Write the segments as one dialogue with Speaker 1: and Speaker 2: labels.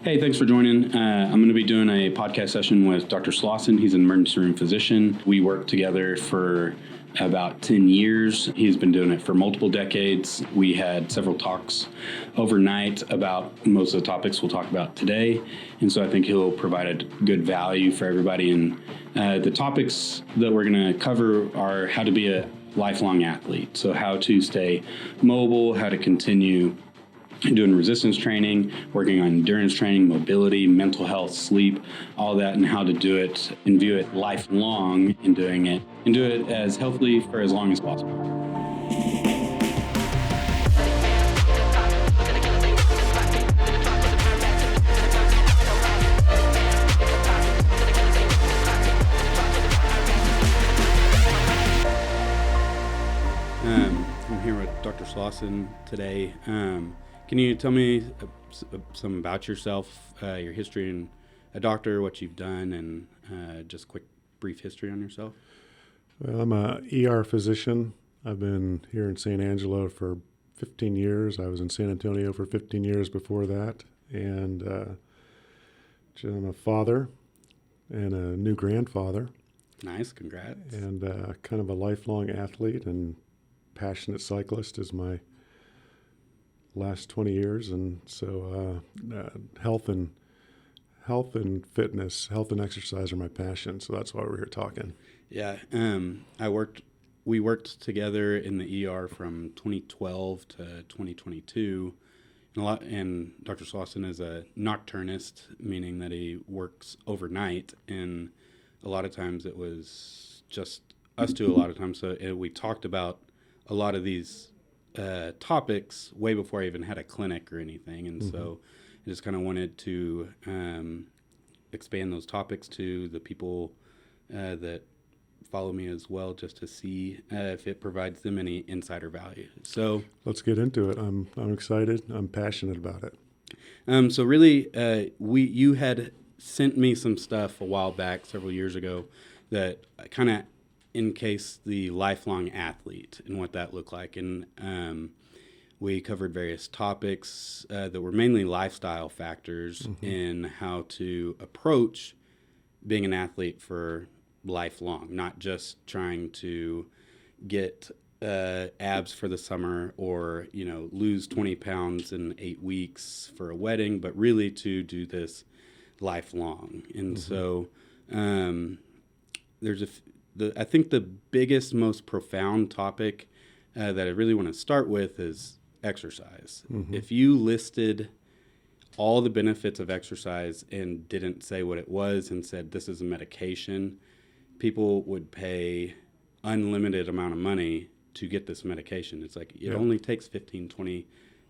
Speaker 1: Hey, thanks for joining. I'm going to be doing a podcast session with Dr. Slawson. He's an emergency room physician. We worked together for about 10 years. He's been doing it for multiple decades. We had several talks overnight about most of the topics we'll talk about today. And so I think he'll provide a good value for everybody. And the topics that we're going to cover are how to be a lifelong athlete. So how to stay mobile, how to continue doing resistance training, working on endurance training, mobility, mental health, sleep, all that, and how to do it and view it lifelong in doing it, and do it as healthily for as long as possible. I'm here with Dr. Slawson today. Can you tell me some about yourself, your history and a doctor, what you've done, and just quick, brief history on yourself?
Speaker 2: Well, I'm a ER physician. I've been here in San Angelo for 15 years. I was in San Antonio for 15 years before that. And I'm a father and a new grandfather.
Speaker 1: Nice, congrats.
Speaker 2: And kind of a lifelong athlete and passionate cyclist is my last 20 years. And so health and fitness, health and exercise are my passion. So that's why we're here talking.
Speaker 1: Yeah. We worked together in the ER from 2012 to 2022. And Dr. Slawson is a nocturnist, meaning that he works overnight. And a lot of times it was just us two a lot of times. So we talked about a lot of these topics way before I even had a clinic or anything. And so I just kind of wanted to expand those topics to the people that follow me as well, just to see if it provides them any insider value. So
Speaker 2: let's get into it. I'm excited. I'm passionate about
Speaker 1: it. So really, you had sent me some stuff a while back, several years ago, that kind of encased the lifelong athlete and what that looked like. And we covered various topics that were mainly lifestyle factors in how to approach being an athlete for lifelong, not just trying to get abs for the summer or, lose 20 pounds in 8 weeks for a wedding, but really to do this lifelong. And so I think the biggest, most profound topic that I really want to start with is exercise. If you listed all the benefits of exercise and didn't say what it was and said this is a medication, people would pay unlimited amount of money to get this medication. It's like it only takes 15, 20,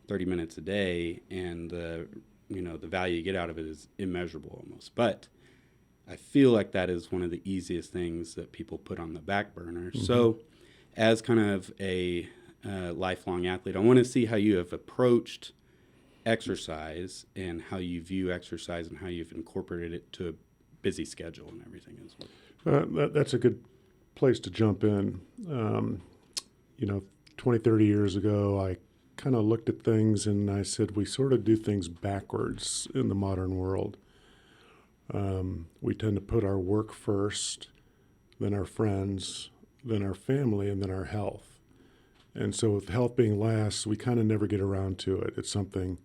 Speaker 1: 30 minutes a day, and the value you get out of it is immeasurable almost. But I feel like that is one of the easiest things that people put on the back burner. So as kind of a lifelong athlete, I want to see how you have approached exercise and how you view exercise and how you've incorporated it to a busy schedule and everything as well.
Speaker 2: That's a good place to jump in. 20, 30 years ago, I kind of looked at things and I said, we sort of do things backwards in the modern world. We tend to put our work first, then our friends, then our family, and then our health. And so with health being last, we kind of never get around to it. It's something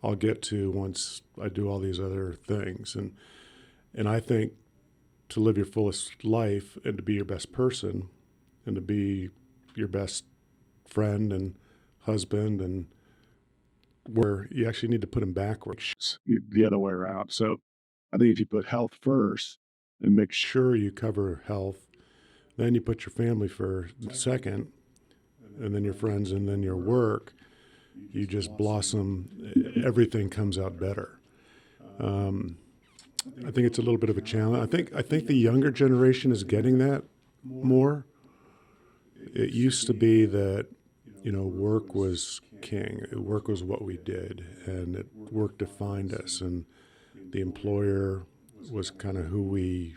Speaker 2: I'll get to once I do all these other things. And I think to live your fullest life and to be your best person and to be your best friend and husband, and where you actually need to put them backwards, the other way around. So I think if you put health first and make sure you cover health, then you put your family first, second, and then your friends, and then your work, you just blossom. Everything comes out better. I think it's a little bit of a challenge. I think the younger generation is getting that more. It used to be that, work was king. Work was what we did, and work defined us, and the employer was kind of who we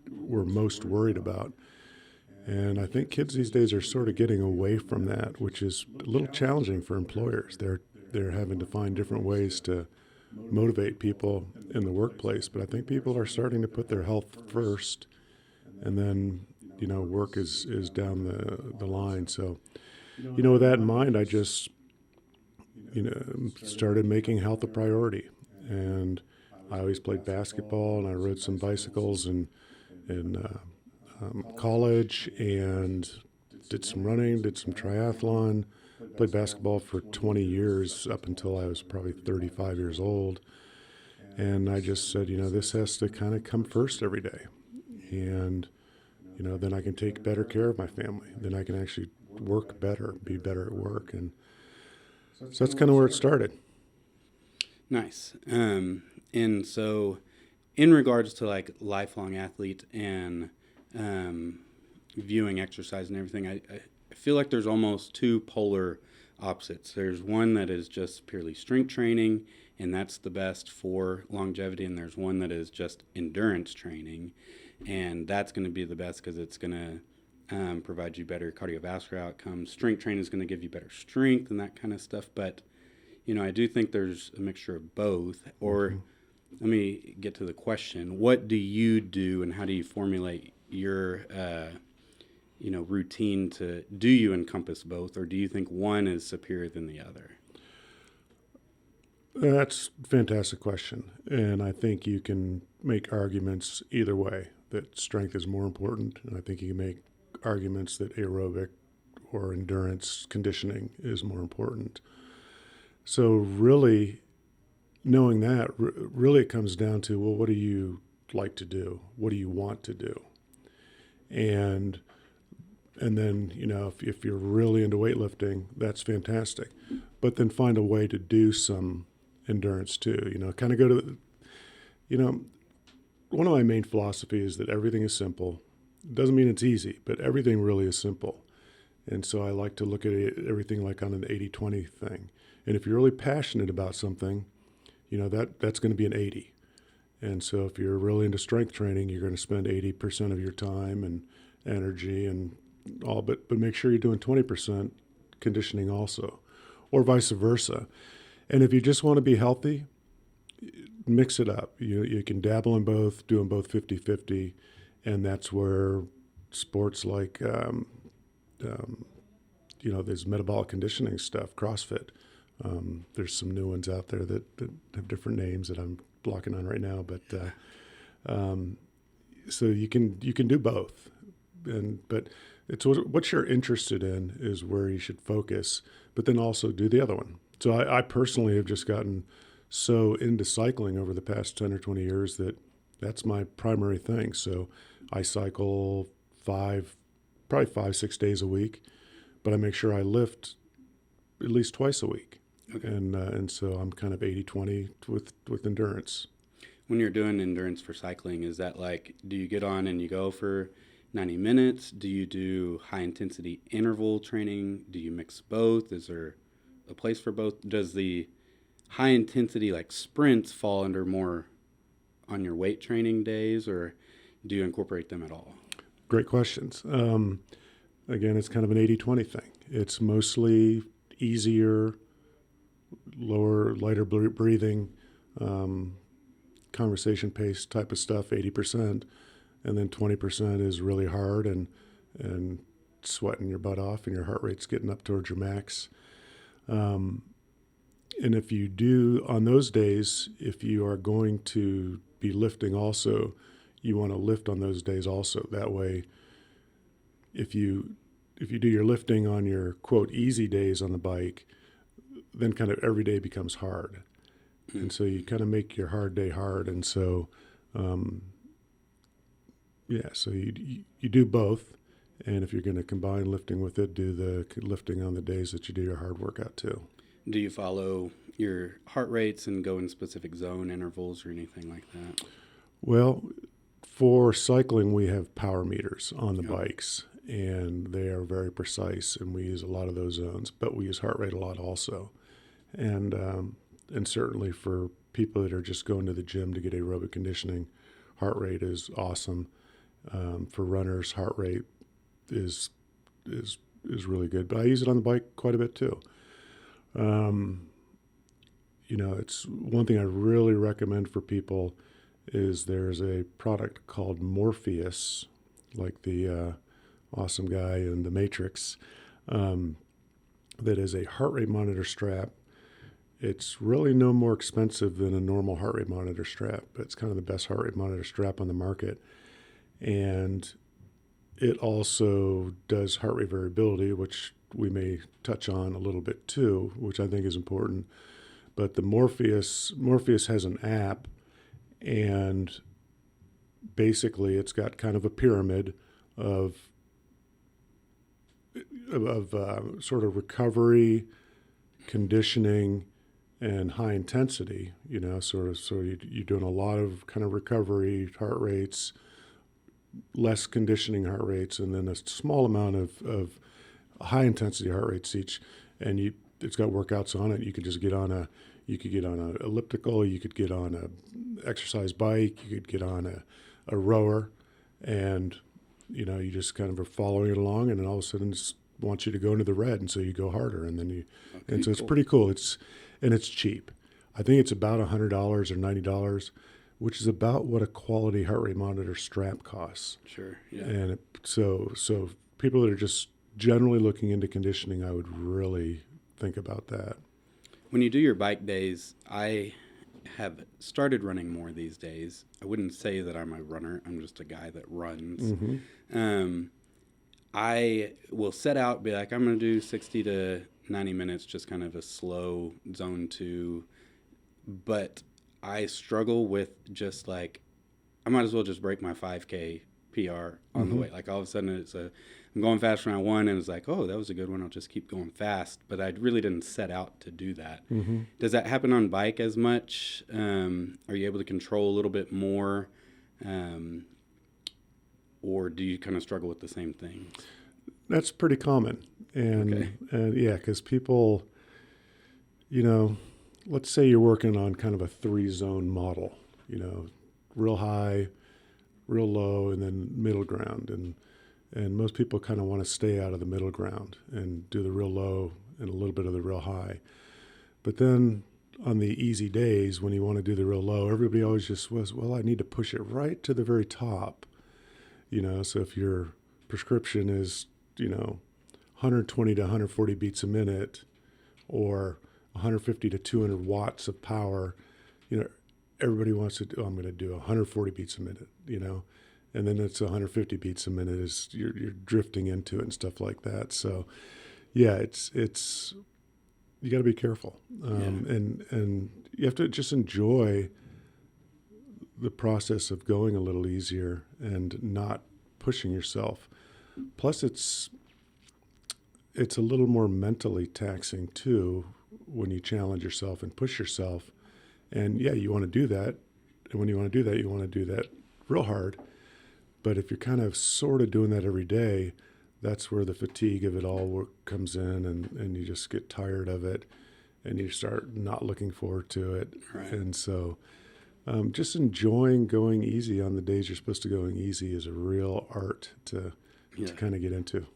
Speaker 2: were most worried about. And I think kids these days are sort of getting away from that, which is a little challenging for employers. They're having to find different ways to motivate people in the workplace. But I think people are starting to put their health first, and then, work is down the line. So, with that in mind, I just, started making health a priority. And I always played basketball, and I rode some bicycles in college, and did some running, did some triathlon, played basketball for 20 years up until I was probably 35 years old. And I just said, this has to kind of come first every day. And, then I can take better care of my family. Then I can actually work better, be better at work. And so that's kind of where it started.
Speaker 1: Nice. And so in regards to like lifelong athlete and viewing exercise and everything, I feel like there's almost two polar opposites. There's one that is just purely strength training, and that's the best for longevity, and there's one that is just endurance training, and that's going to be the best because it's going to provide you better cardiovascular outcomes. Strength training is going to give you better strength and that kind of stuff, but I do think there's a mixture of both. Or let me get to the question: what do you do, and how do you formulate your routine do you encompass both, or do you think one is superior than the other?
Speaker 2: That's a fantastic question. And I think you can make arguments either way, that strength is more important. And I think you can make arguments that aerobic or endurance conditioning is more important. So really, knowing that, really it comes down to, well, what do you like to do? What do you want to do? And then, if you're really into weightlifting, that's fantastic. But then find a way to do some endurance too. Kind of go to, one of my main philosophies is that everything is simple. It doesn't mean it's easy, but everything really is simple. And so I like to look at everything like on an 80-20 thing. And if you're really passionate about something, that's going to be an 80. And so if you're really into strength training, you're going to spend 80% of your time and energy and all, but make sure you're doing 20% conditioning also, or vice versa. And if you just want to be healthy, mix it up. You can dabble in both, doing both 50-50, and that's where sports like, there's metabolic conditioning stuff, CrossFit. There's some new ones out there that have different names that I'm blocking on right now, but so you can do both, but it's what you're interested in is where you should focus, but then also do the other one. So I personally have just gotten so into cycling over the past 10 or 20 years that that's my primary thing. So I cycle probably 5-6 days a week, but I make sure I lift at least twice a week. Okay. And so I'm kind of 80-20 with endurance.
Speaker 1: When you're doing endurance for cycling, is that like, do you get on and you go for 90 minutes? Do you do high intensity interval training? Do you mix both? Is there a place for both? Does the high intensity like sprints fall under more on your weight training days, or do you incorporate them at all?
Speaker 2: Great questions. Again, it's kind of an 80-20 thing. It's mostly easier, lighter breathing, conversation pace type of stuff, 80%. And then 20% is really hard and sweating your butt off and your heart rate's getting up towards your max. And if you do, on those days, if you are going to be lifting also, you want to lift on those days also. That way, if you do your lifting on your, quote, easy days on the bike, then kind of every day becomes hard. Mm-hmm. And so you kind of make your hard day hard. And so, so you do both. And if you're going to combine lifting with it, do the lifting on the days that you do your hard workout too.
Speaker 1: Do you follow your heart rates and go in specific zone intervals or anything like that?
Speaker 2: Well, for cycling, we have power meters on the bikes, and they are very precise, and we use a lot of those zones, but we use heart rate a lot also. And certainly for people that are just going to the gym to get aerobic conditioning, heart rate is awesome. For runners, heart rate is really good, but I use it on the bike quite a bit too. it's one thing I really recommend for people is there's a product called Morpheus, like the awesome guy in The Matrix, that is a heart rate monitor strap. It's really no more expensive than a normal heart rate monitor strap. It's kind of the best heart rate monitor strap on the market. And it also does heart rate variability, which we may touch on a little bit too, which I think is important. But the Morpheus has an app, and basically it's got kind of a pyramid of sort of recovery, conditioning, and high intensity. So you're doing a lot of kind of recovery heart rates, less conditioning heart rates, and then a small amount of high intensity heart rates each. And it's got workouts on it. You could just get on a elliptical, you could get on a exercise bike, you could get on a rower, and you just kind of are following it along, and then all of a sudden it wants you to go into the red, and so you go harder, and then so it's pretty cool. It's cheap. I think it's about $100 or $90, which is about what a quality heart rate monitor strap costs.
Speaker 1: Sure. Yeah.
Speaker 2: And so people that are just generally looking into conditioning, I would really think about that.
Speaker 1: When you do your bike days, I have started running more these days. I wouldn't say that I'm a runner. I'm just a guy that runs.
Speaker 2: Mm-hmm.
Speaker 1: I will set out, be like, I'm going to do 60 to 90 minutes, just kind of a slow zone 2. But I struggle with just like, I might as well just break my 5K PR on the way. Like all of a sudden I'm going fast round 1, and it's like, oh, that was a good one. I'll just keep going fast. But I really didn't set out to do that.
Speaker 2: Mm-hmm.
Speaker 1: Does that happen on bike as much? Are you able to control a little bit more? Or do you kind of struggle with the same things?
Speaker 2: That's pretty common. And yeah, because people, let's say you're working on kind of a 3-zone model, real high, real low, and then middle ground. And most people kind of want to stay out of the middle ground and do the real low and a little bit of the real high. But then on the easy days when you want to do the real low, everybody always just was, well, I need to push it right to the very top. So if your prescription is, 120 to 140 beats a minute or 150 to 200 watts of power, everybody wants to do, I'm going to do 140 beats a minute, and then it's 150 beats a minute is you're drifting into it and stuff like that. So yeah, it's you got to be careful. And you have to just enjoy the process of going a little easier and not pushing yourself. Plus it's a little more mentally taxing too when you challenge yourself and push yourself. And yeah, you want to do that. And when you want to do that, you want to do that real hard. But if you're kind of sort of doing that every day, that's where the fatigue of it all comes in, and you just get tired of it, and you start not looking forward to it.
Speaker 1: Right.
Speaker 2: And so just enjoying going easy on the days you're supposed to go easy is a real art to kind of get into.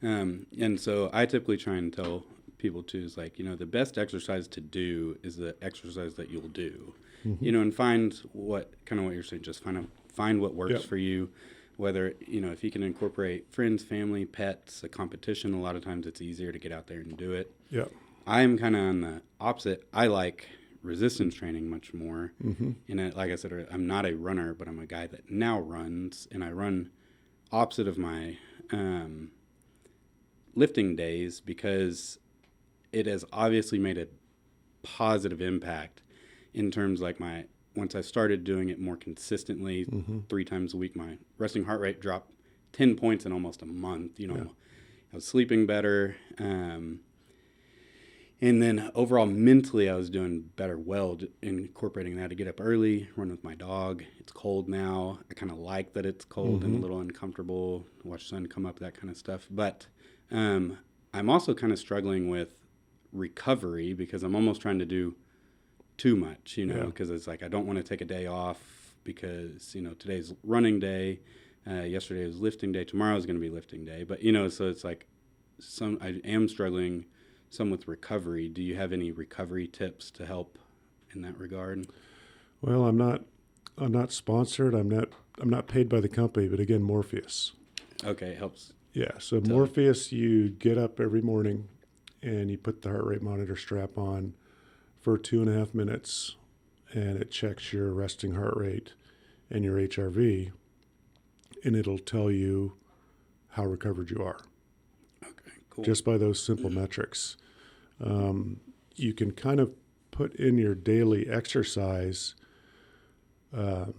Speaker 1: And so I typically try and tell people too, is like, the best exercise to do is the exercise that you'll do, and find what you're saying, just find what works for you, whether, if you can incorporate friends, family, pets, a competition, a lot of times it's easier to get out there and do it.
Speaker 2: Yeah.
Speaker 1: I'm kind of on the opposite. I like resistance training much more. And like I said, I'm not a runner, but I'm a guy that now runs, and I run opposite of my lifting days because it has obviously made a positive impact in terms like once I started doing it more consistently, 3 times a week, my resting heart rate dropped 10 points in almost a month. I was sleeping better. And then overall mentally I was doing better, incorporating that to get up early, run with my dog. It's cold now. I kind of like that it's cold and a little uncomfortable, watch the sun come up, that kind of stuff. But I'm also kind of struggling with recovery because I'm almost trying to do too much, because it's like I don't want to take a day off because, today's running day, yesterday was lifting day, tomorrow is going to be lifting day. But, so it's like I am struggling some with recovery. Do you have any recovery tips to help in that regard?
Speaker 2: Well, I'm not sponsored. I'm not paid by the company, but again, Morpheus.
Speaker 1: Okay, it helps.
Speaker 2: Yeah, so Morpheus, you get up every morning and you put the heart rate monitor strap on for 2.5 minutes, and it checks your resting heart rate and your HRV, and it'll tell you how recovered you are.
Speaker 1: Okay, cool.
Speaker 2: Just by those simple metrics. You can kind of put in your daily exercise, but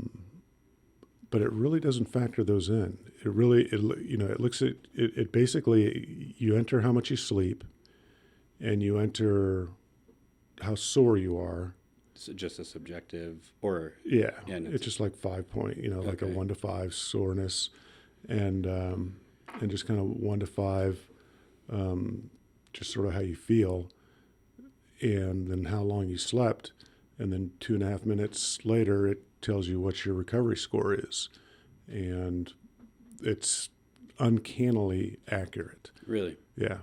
Speaker 2: it really doesn't factor those in. It looks at it basically, you enter how much you sleep, and you enter how sore you are.
Speaker 1: So just a subjective, or
Speaker 2: It's just like 5 point, like a 1 to 5 soreness, and just kind of 1 to 5, just sort of how you feel, and then how long you slept, and then 2.5 minutes later, it tells you what your recovery score is, and it's uncannily accurate.
Speaker 1: Really?
Speaker 2: Yeah.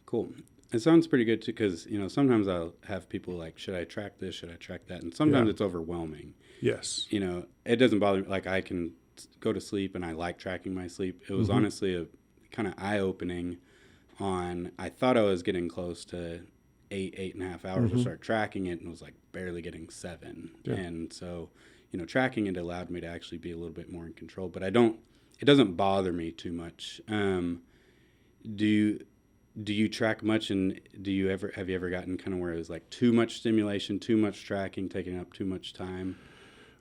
Speaker 1: Cool. It sounds pretty good too, because sometimes I'll have people like, should I track this? Should I track that? And sometimes it's overwhelming.
Speaker 2: Yes.
Speaker 1: It doesn't bother me. Like, I can go to sleep, and I like tracking my sleep. It was honestly a kind of eye-opening on, I thought I was getting close to 8.5 hours to start tracking it, and was like barely getting 7.
Speaker 2: Yeah.
Speaker 1: And so, tracking it allowed me to actually be a little bit more in control, but it doesn't bother me too much. Do you track much, and have you ever gotten kind of where it was like too much stimulation, too much tracking, taking up too much time?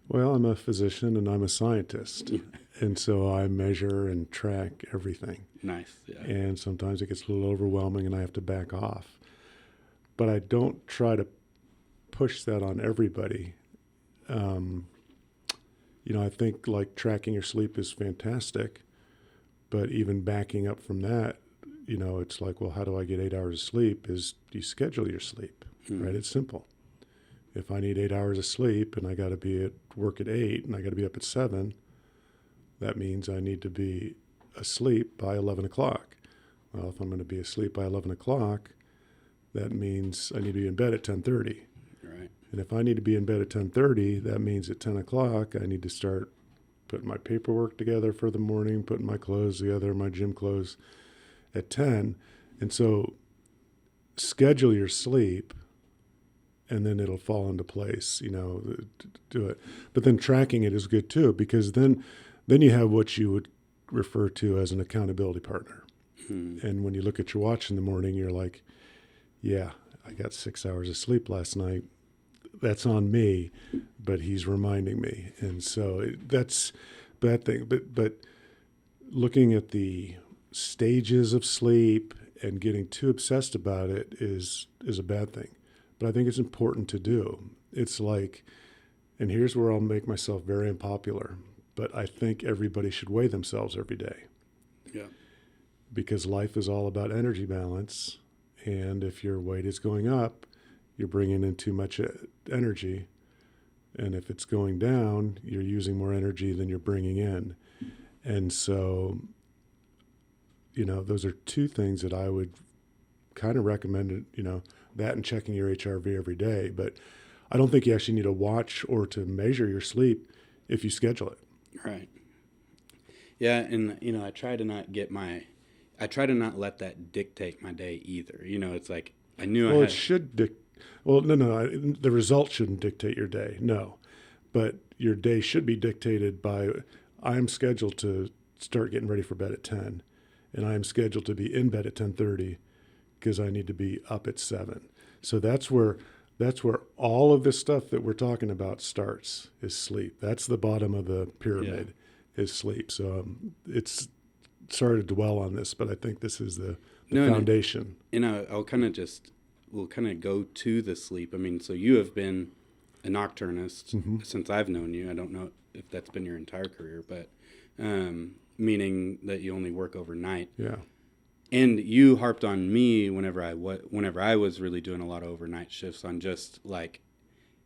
Speaker 2: Well, I'm a physician and I'm a scientist, and so I measure and track everything.
Speaker 1: Nice. Yeah.
Speaker 2: And sometimes it gets a little overwhelming and I have to back off. But I don't try to push that on everybody. I think like tracking your sleep is fantastic, but even backing up from that, it's like, well, how do I get 8 hours of sleep? Is you schedule your sleep, right? It's simple. If I need 8 hours of sleep and I got to be at work at 8 and I got to be up at 7, that means I need to be asleep by 11 o'clock. Well, if I'm going to be asleep by 11 o'clock, that means I need to be in bed at 10:30.
Speaker 1: Right.
Speaker 2: And if I need to be in bed at 10:30, that means at 10 o'clock I need to start putting my paperwork together for the morning, putting my clothes together, my gym clothes at 10. And so schedule your sleep, and then it'll fall into place, do it. But then tracking it is good too, because then you have what you would refer to as an accountability partner. And when you look at your watch in the morning, you're like, yeah, I got 6 hours of sleep last night. That's on me, but he's reminding me. And so that's that thing. But looking at the stages of sleep and getting too obsessed about it is a bad thing. But I think it's important to do. It's like, and here's where I'll make myself very unpopular, but I think everybody should weigh themselves every day.
Speaker 1: Yeah.
Speaker 2: Because life is all about energy balance. And if your weight is going up, you're bringing in too much energy. And if it's going down, you're using more energy than you're bringing in. And so, those are two things that I would kind of recommend, that and checking your HRV every day. But I don't think you actually need to watch or to measure your sleep if you schedule it.
Speaker 1: Right. Yeah, and I try to not let that dictate my day either. It's like I knew
Speaker 2: it should the result shouldn't dictate your day. No. But your day should be dictated by, I am scheduled to start getting ready for bed at 10, and I am scheduled to be in bed at 10:30 because I need to be up at 7. So that's where all of this stuff that we're talking about starts, is sleep. That's the bottom of the pyramid, is sleep. So it's sorry to dwell on this, but I think this is the foundation.
Speaker 1: We'll kind of go to the sleep. I mean, so you have been a nocturnist since I've known you. I don't know if that's been your entire career, but meaning that you only work overnight.
Speaker 2: Yeah.
Speaker 1: And you harped on me whenever I was really doing a lot of overnight shifts on just like,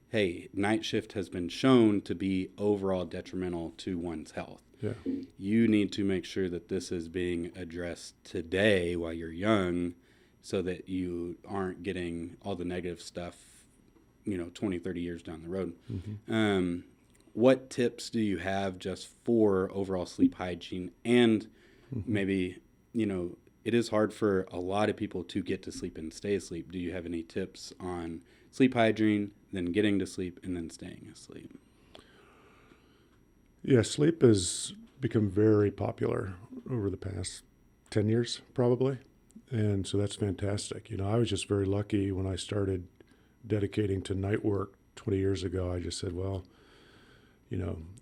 Speaker 1: hey, night shift has been shown to be overall detrimental to one's health.
Speaker 2: Yeah.
Speaker 1: You need to make sure that this is being addressed today while you're young, so that you aren't getting all the negative stuff 20, 30 years down the road.
Speaker 2: Mm-hmm.
Speaker 1: What tips do you have just for overall sleep hygiene? And maybe, it is hard for a lot of people to get to sleep and stay asleep. Do you have any tips on sleep hygiene, then getting to sleep, and then staying asleep?
Speaker 2: Yeah, sleep has become very popular over the past 10 years, probably. And so that's fantastic. I was just very lucky when I started dedicating to night work 20 years ago. I just said, well,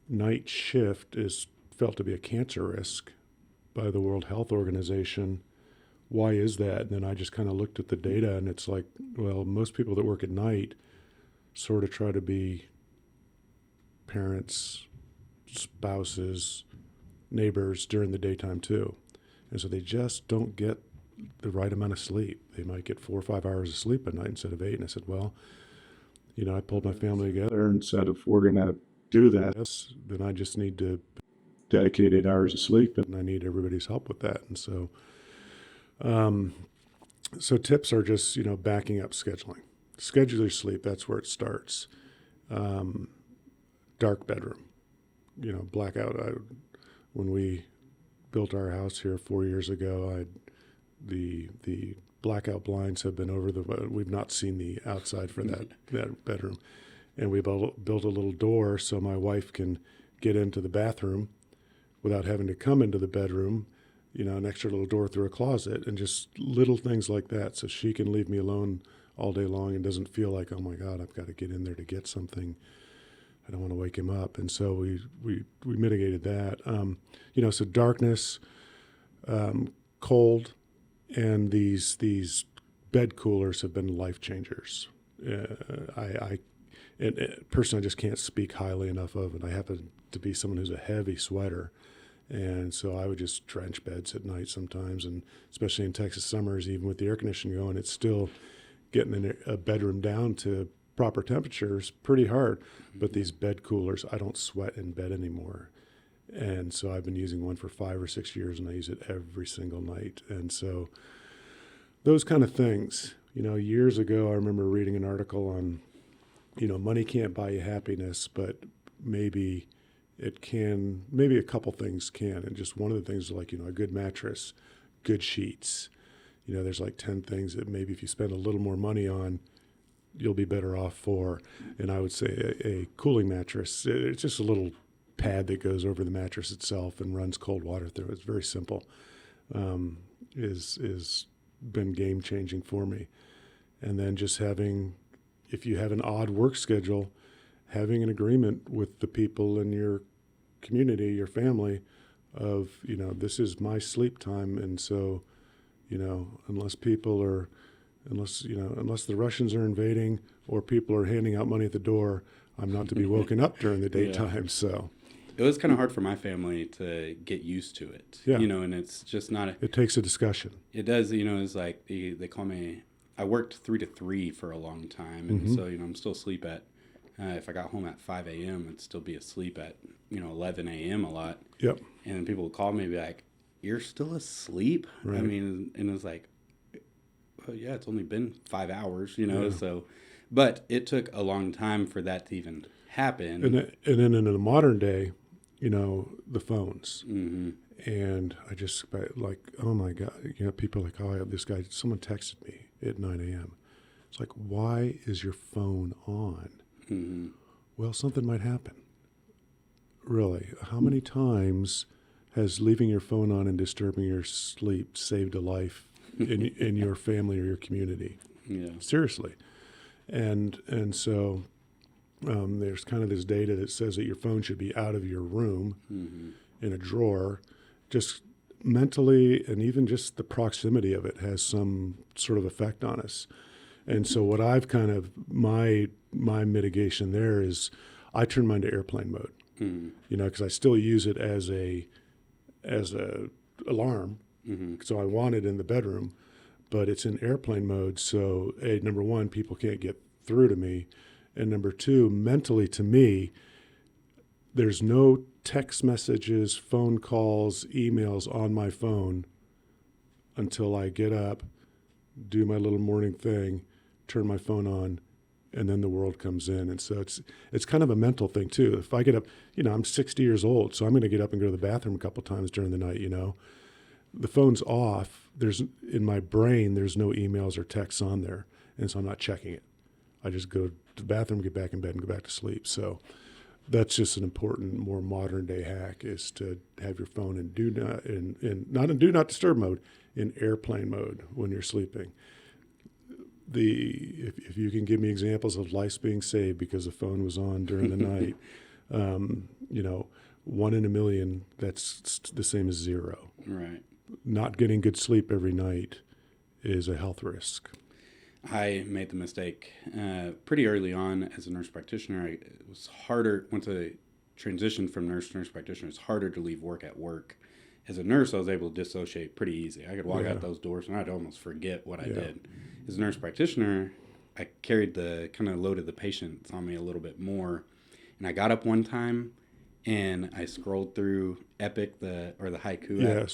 Speaker 2: night shift is felt to be a cancer risk by the World Health Organization. Why is that? And then I just kind of looked at the data, and it's like, well, most people that work at night sort of try to be parents, spouses, neighbors during the daytime too. And so they just don't get the right amount of sleep. They might get 4 or 5 hours of sleep at night instead of 8. And I said, well, I pulled my family together and said, if we're going to do that, then I just need to dedicate 8 hours of sleep, and I need everybody's help with that. And so, so tips are just, backing up scheduling. Schedule your sleep. That's where it starts. Dark bedroom, blackout. When we built our house here 4 years ago, the blackout blinds have been we've not seen the outside for that bedroom. And we built a little door so my wife can get into the bathroom without having to come into the bedroom, an extra little door through a closet, and just little things like that so she can leave me alone all day long and doesn't feel like, oh my God, I've got to get in there to get something. I don't want to wake him up. And so we mitigated that. So darkness, cold, and these bed coolers have been life changers. Personally, I just can't speak highly enough of it. I happen to be someone who's a heavy sweater. And so I would just trench beds at night sometimes, and especially in Texas summers, even with the air conditioning going, it's still getting a bedroom down to proper temperatures pretty hard. But these bed coolers, I don't sweat in bed anymore. And so I've been using one for 5 or 6 years, and I use it every single night. And so those kind of things, years ago, I remember reading an article on, money can't buy you happiness, but maybe it can, maybe a couple things can. And just one of the things is like, a good mattress, good sheets. There's like 10 things that maybe if you spend a little more money on, you'll be better off for. And I would say a cooling mattress, it's just a little pad that goes over the mattress itself and runs cold water through it. It's very simple. Is been game changing for me. And then just if you have an odd work schedule, having an agreement with the people in your community, your family, of, this is my sleep time. And so, unless the Russians are invading or people are handing out money at the door, I'm not to be woken up during the daytime. Yeah. So
Speaker 1: it was kind of hard for my family to get used to it, and it's just not
Speaker 2: it takes a discussion.
Speaker 1: It does, it's like they call me, I worked 3 to 3 for a long time. And so, I'm still asleep at, if I got home at 5 a.m., I'd still be asleep at, 11 a.m. a lot.
Speaker 2: Yep.
Speaker 1: And then people would call me and be like, you're still asleep?
Speaker 2: Right.
Speaker 1: And it was like, well, yeah, it's only been 5 hours, so, but it took a long time for that to even happen.
Speaker 2: And then in the modern day, the phones.
Speaker 1: Mm-hmm.
Speaker 2: And I just like, oh my God, people are like, oh, someone texted me at 9 a.m. It's like, why is your phone on?
Speaker 1: Mm-hmm.
Speaker 2: Well, something might happen. Really, how many times has leaving your phone on and disturbing your sleep saved a life in your family or your community?
Speaker 1: Yeah.
Speaker 2: Seriously. And so there's kind of this data that says that your phone should be out of your room in a drawer. Just mentally, and even just the proximity of it has some sort of effect on us. And so what I've kind of, my mitigation there is I turn mine to airplane mode, because I still use it as a alarm. So I want it in the bedroom, but it's in airplane mode. So number one, people can't get through to me. And number two, mentally to me, there's no text messages, phone calls, emails on my phone until I get up, do my little morning thing, turn my phone on, and then the world comes in. And so it's kind of a mental thing too. If I get up, I'm 60 years old, so I'm going to get up and go to the bathroom a couple times during the night. The phone's off. In my brain, there's no emails or texts on there, and so I'm not checking it. I just go to the bathroom, get back in bed, and go back to sleep. So that's just an important, more modern day hack, is to have your phone not in do not disturb mode, in airplane mode when you're sleeping. If you can give me examples of lives being saved because the phone was on during the night, 1 in a million, that's the same as 0.
Speaker 1: Right.
Speaker 2: Not getting good sleep every night is a health risk.
Speaker 1: I made the mistake pretty early on as a nurse practitioner. It was harder, once I transitioned from nurse to nurse practitioner, it's harder to leave work at work. As a nurse, I was able to dissociate pretty easy. I could walk out those doors and I'd almost forget what I did. As a nurse practitioner, I kind of loaded the patients on me a little bit more. And I got up one time and I scrolled through Epic, the Haiku app,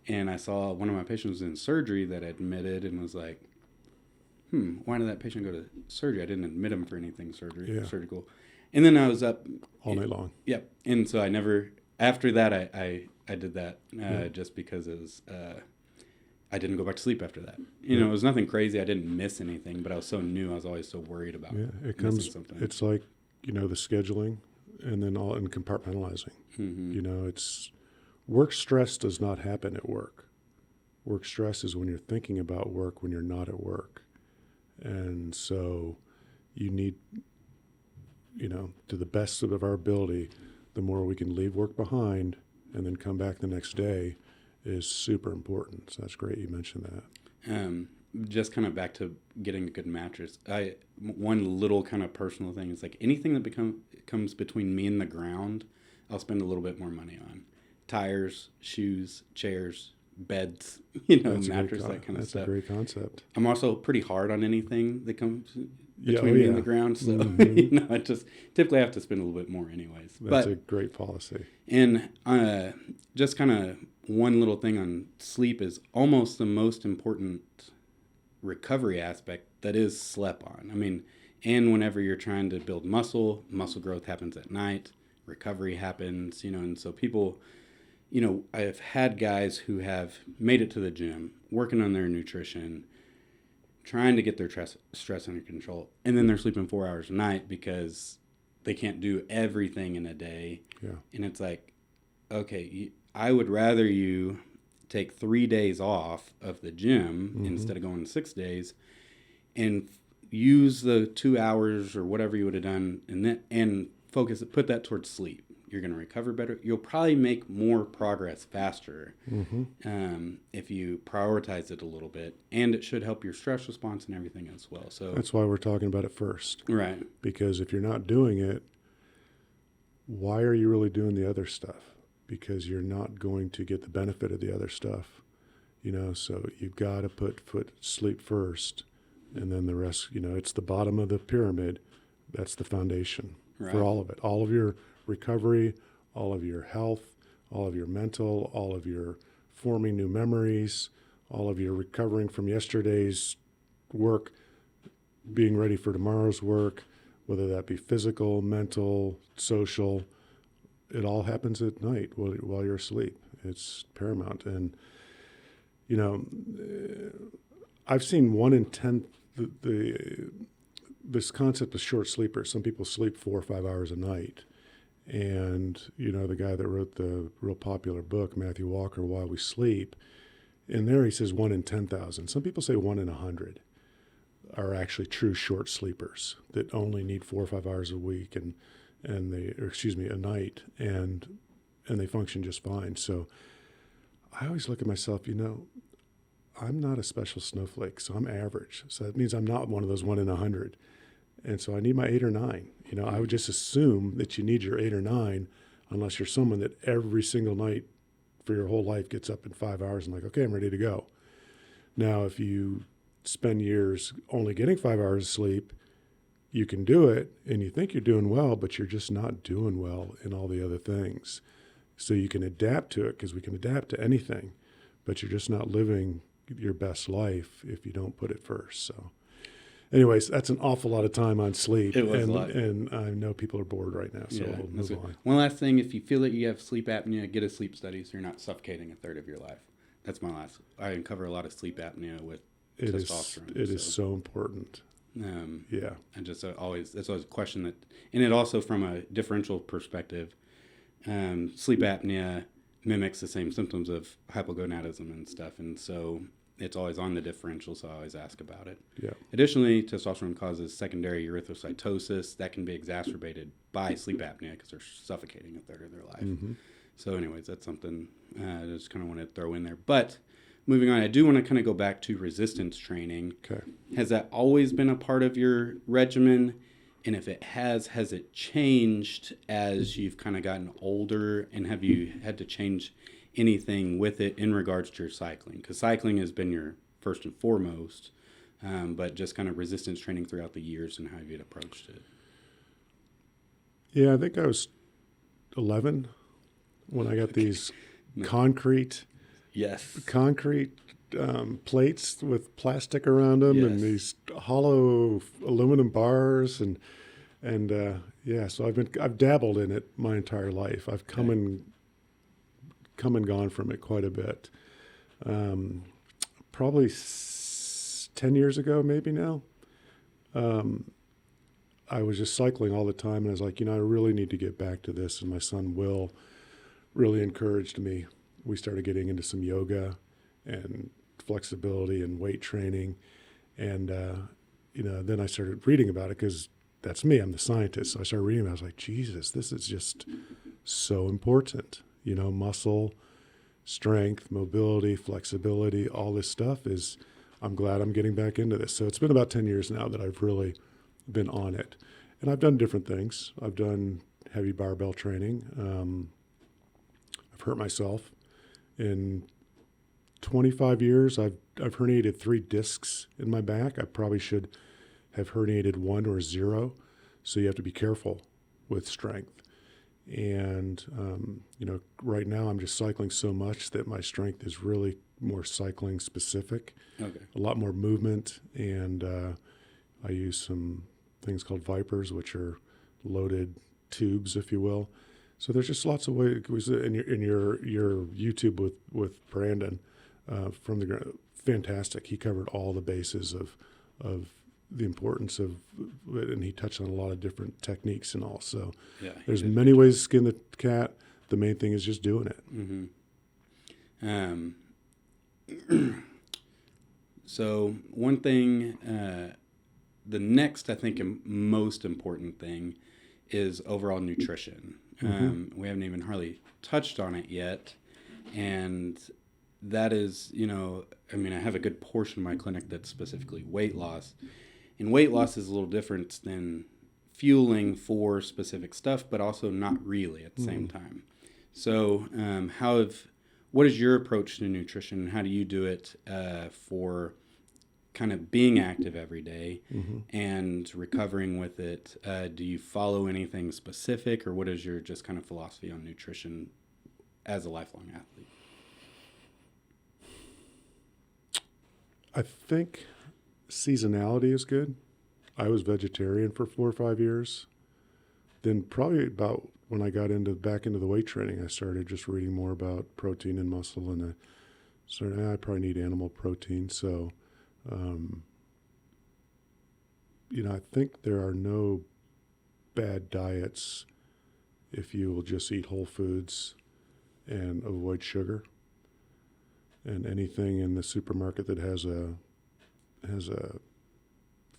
Speaker 1: and I saw one of my patients was in surgery that I admitted, and was like, why did that patient go to surgery? I didn't admit him for anything surgical. And then I was up
Speaker 2: all night long.
Speaker 1: Yep. And so I never, after that, I did that just because it was, I didn't go back to sleep after that. It was nothing crazy. I didn't miss anything, but I was so new. I was always so worried about missing something.
Speaker 2: It's like, the scheduling and then and compartmentalizing.
Speaker 1: Mm-hmm.
Speaker 2: It's work stress does not happen at work. Work stress is when you're thinking about work when you're not at work. And so you need, to the best of our ability, the more we can leave work behind and then come back the next day is super important. So that's great you mentioned that.
Speaker 1: Just kind of back to getting a good mattress. One little kind of personal thing is like anything that comes between me and the ground, I'll spend a little bit more money on. Tires, shoes, chairs, beds, mattress, that kind of stuff.
Speaker 2: That's a great concept.
Speaker 1: I'm also pretty hard on anything that comes between me and the ground. So, I just typically have to spend a little bit more anyways.
Speaker 2: That's a great policy.
Speaker 1: And just kind of one little thing on sleep is almost the most important recovery aspect that is slept on. And whenever you're trying to build muscle growth happens at night, recovery happens, and so people, I've had guys who have made it to the gym, working on their nutrition, trying to get their stress under control, and then they're sleeping 4 hours a night because they can't do everything in a day.
Speaker 2: Yeah.
Speaker 1: And it's like, okay, I would rather you take 3 days off of the gym instead of going 6 days, and use the 2 hours or whatever you would have done, and put that towards sleep. You're going to recover better. You'll probably make more progress faster if you prioritize it a little bit, and it should help your stress response and everything as well. So
Speaker 2: that's why we're talking about it first,
Speaker 1: right?
Speaker 2: Because if you're not doing it, why are you really doing the other stuff? Because you're not going to get the benefit of the other stuff, so you've got to put sleep first, and then the rest, it's the bottom of the pyramid. That's the foundation for all of it. All of your recovery, all of your health, all of your mental, all of your forming new memories, all of your recovering from yesterday's work, being ready for tomorrow's work, whether that be physical, mental, social. It all happens at night while you're asleep. It's paramount. And, I've seen 1 in 10, this concept of short sleepers. Some people sleep 4 or 5 hours a night. And, the guy that wrote the real popular book, Matthew Walker, Why We Sleep, in there he says 1 in 10,000. Some people say 1 in 100 are actually true short sleepers that only need 4 or 5 hours a week a night, and they function just fine. So I always look at myself, I'm not a special snowflake, so I'm average. So that means I'm not one of those 1 in 100. And so I need my 8 or 9. I would just assume that you need your 8 or 9, unless you're someone that every single night for your whole life gets up in 5 hours and like, okay, I'm ready to go. Now, if you spend years only getting 5 hours of sleep, you can do it and you think you're doing well, but you're just not doing well in all the other things. So you can adapt to it, because we can adapt to anything, but you're just not living your best life if you don't put it first. So, anyways, that's an awful lot of time on sleep.
Speaker 1: It was
Speaker 2: and,
Speaker 1: a lot.
Speaker 2: And I know people are bored right now, so we'll move on.
Speaker 1: One last thing, if you feel that you have sleep apnea, get a sleep study so you're not suffocating a third of your life. That's my last. I uncover a lot of sleep apnea with testosterone.
Speaker 2: It is so important.
Speaker 1: Yeah. And just that's always a question that, and it also from a differential perspective, sleep apnea mimics the same symptoms of hypogonadism and stuff. And so it's always on the differential, so I always ask about it.
Speaker 2: Yeah.
Speaker 1: Additionally, testosterone causes secondary erythrocytosis that can be exacerbated by sleep apnea because they're suffocating a third of their life.
Speaker 2: Mm-hmm.
Speaker 1: So anyways, that's something I just kind of want to throw in there. But moving on, I do want to kind of go back to resistance training.
Speaker 2: Okay.
Speaker 1: Has that always been a part of your regimen? And if it has it changed as you've kind of gotten older? And have you had to change anything with it in regards to your cycling? Because cycling has been your first and foremost, but just kind of resistance training throughout the years and how you'd approached it.
Speaker 2: Yeah, I think I was 11 when I got these concrete plates with plastic around them, and these hollow aluminum bars, and so I've dabbled in it my entire life. I've come and gone from it quite a bit. Probably 10 years ago, maybe now. I was just cycling all the time, and I was like, I really need to get back to this. And my son Will really encouraged me. We started getting into some yoga and flexibility and weight training. And, then I started reading about it because that's me. I'm the scientist. So I started reading about it. I was like, Jesus, this is just so important. Muscle, strength, mobility, flexibility, all this stuff I'm glad I'm getting back into this. So it's been about 10 years now that I've really been on it. And I've done different things. I've done heavy barbell training. I've hurt myself. In 25 years, I've herniated 3 discs in my back. I probably should have herniated 1 or 0. So you have to be careful with strength. And, right now I'm just cycling so much that my strength is really more cycling specific.
Speaker 1: Okay.
Speaker 2: A lot more movement. And I use some things called Vipers, which are loaded tubes, if you will. So there's just lots of ways. In your YouTube with Brandon from the ground, fantastic. He covered all the bases of the importance of it, and he touched on a lot of different techniques and all. So there's many ways to skin the cat. The main thing is just doing it.
Speaker 1: Mm-hmm. So one thing, the next, I think, most important thing is overall nutrition.
Speaker 2: Mm-hmm.
Speaker 1: We haven't even hardly touched on it yet. And that is, I have a good portion of my clinic that's specifically weight loss. And weight loss is a little different than fueling for specific stuff, but also not really at the same time. So what is your approach to nutrition? How do you do it for kind of being active every day and recovering with it? Do you follow anything specific, or what is your just kind of philosophy on nutrition as a lifelong athlete?
Speaker 2: I think seasonality is good. I was vegetarian for 4 or 5 years. Then probably about when I got back into the weight training, I started just reading more about protein and muscle, and I started, I probably need animal protein. So, I think there are no bad diets if you will just eat whole foods and avoid sugar. And anything in the supermarket that has a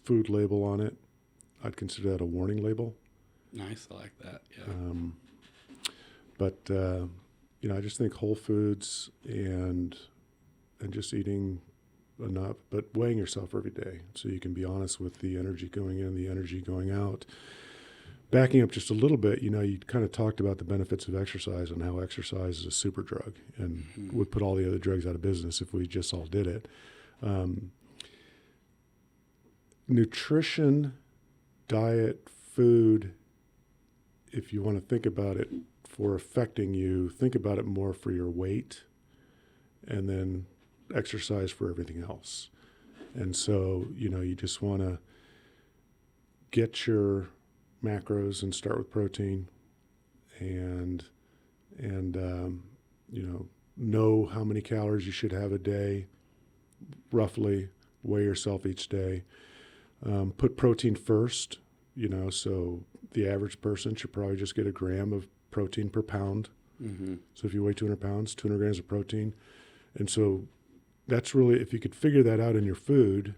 Speaker 2: food label on it, I'd consider that a warning label.
Speaker 1: Nice, I like that. Yeah.
Speaker 2: I just think whole foods and just eating enough, but weighing yourself every day so you can be honest with the energy going in, the energy going out. Backing up just a little bit, you kind of talked about the benefits of exercise and how exercise is a super drug and would put all the other drugs out of business if we just all did it. Nutrition, diet, food, if you want to think about it for affecting you, think about it more for your weight, and then exercise for everything else. And so, you just want to, get your macros and start with protein, and know how many calories you should have a day, roughly. Weigh yourself each day. Put protein first. So the average person should probably just get a gram of protein per pound.
Speaker 1: Mm-hmm.
Speaker 2: So if you weigh 200 pounds, 200 grams of protein. And so that's really, if you could figure that out in your food,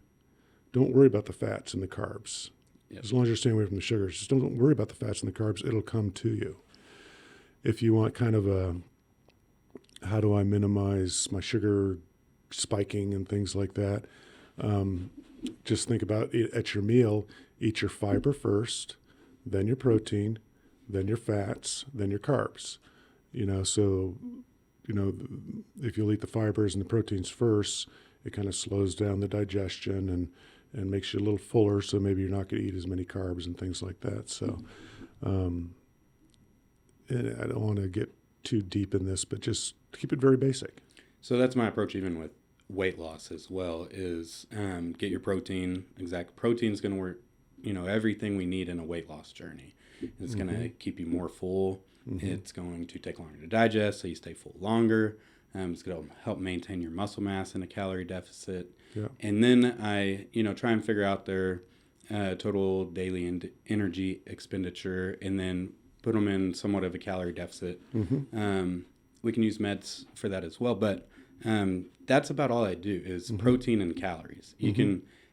Speaker 2: don't worry about the fats and the carbs.
Speaker 1: Yep.
Speaker 2: As long as you're staying away from the sugars, just don't worry about the fats and the carbs. It'll come to you. If you want kind of a, how do I minimize my sugar spiking and things like that, just think about it at your meal. Eat your fiber first, then your protein, then your fats, then your carbs. If you'll eat the fibers and the proteins first, it kind of slows down the digestion and makes you a little fuller, so maybe you're not going to eat as many carbs and things like that. So and I don't want to get too deep in this, but just keep it very basic.
Speaker 1: So that's my approach even with weight loss as well, is get your protein. Protein is going to work, everything we need in a weight loss journey. It's going to keep you more full. Mm-hmm. It's going to take longer to digest, so you stay full longer. It's going to help maintain your muscle mass in a calorie deficit.
Speaker 2: Yeah.
Speaker 1: And then I, try and figure out their total daily energy expenditure, and then put them in somewhat of a calorie deficit.
Speaker 2: Mm-hmm.
Speaker 1: We can use meds for that as well, but that's about all I do is protein and calories.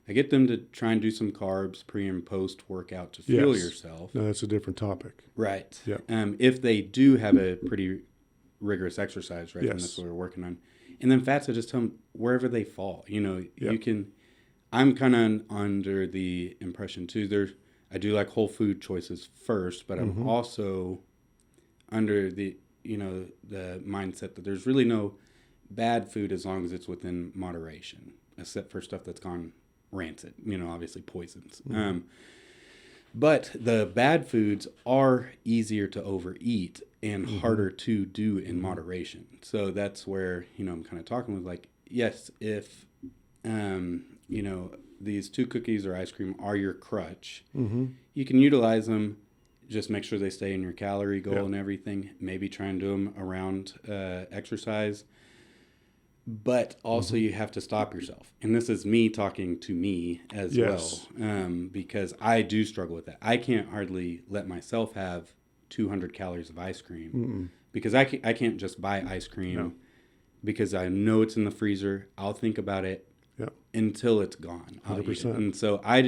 Speaker 1: I get them to try and do some carbs pre and post workout to fuel yourself.
Speaker 2: No, that's a different topic.
Speaker 1: Right.
Speaker 2: Yeah.
Speaker 1: If they do have a pretty rigorous exercise regimen, that's what we're working on. And then fats, I just tell them wherever they fall. You can. I'm kind of under the impression too. I do like whole food choices first, but I'm also under the the mindset that there's really no bad food as long as it's within moderation, except for stuff that's gone rancid, obviously poisons. But the bad foods are easier to overeat and harder to do in moderation. So that's where, I'm kind of talking with yes, if, these 2 cookies or ice cream are your crutch, you can utilize them. Just make sure they stay in your calorie goal and everything. Maybe try and do them around exercise. But also you have to stop yourself. And this is me talking to me as well, because I do struggle with that. I can't hardly let myself have 200 calories of ice cream because I can't just buy ice cream because I know it's in the freezer. I'll think about it until it's gone.
Speaker 2: 100%.
Speaker 1: And so I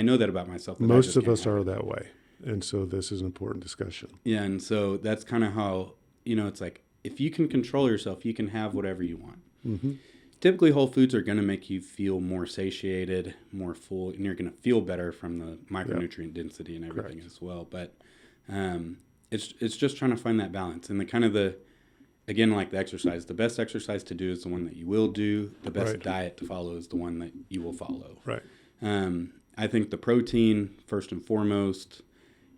Speaker 1: know that about myself.
Speaker 2: Most of us are that way. And so this is an important discussion.
Speaker 1: Yeah, and so that's kind of how, it's like if you can control yourself, you can have whatever you want. Typically, whole foods are going to make you feel more satiated, more full, and you're going to feel better from the micronutrient density and everything as well. But it's just trying to find that balance. And again, like the exercise, the best exercise to do is the one that you will do. The best diet to follow is the one that you will follow.
Speaker 2: Right.
Speaker 1: I think the protein, first and foremost,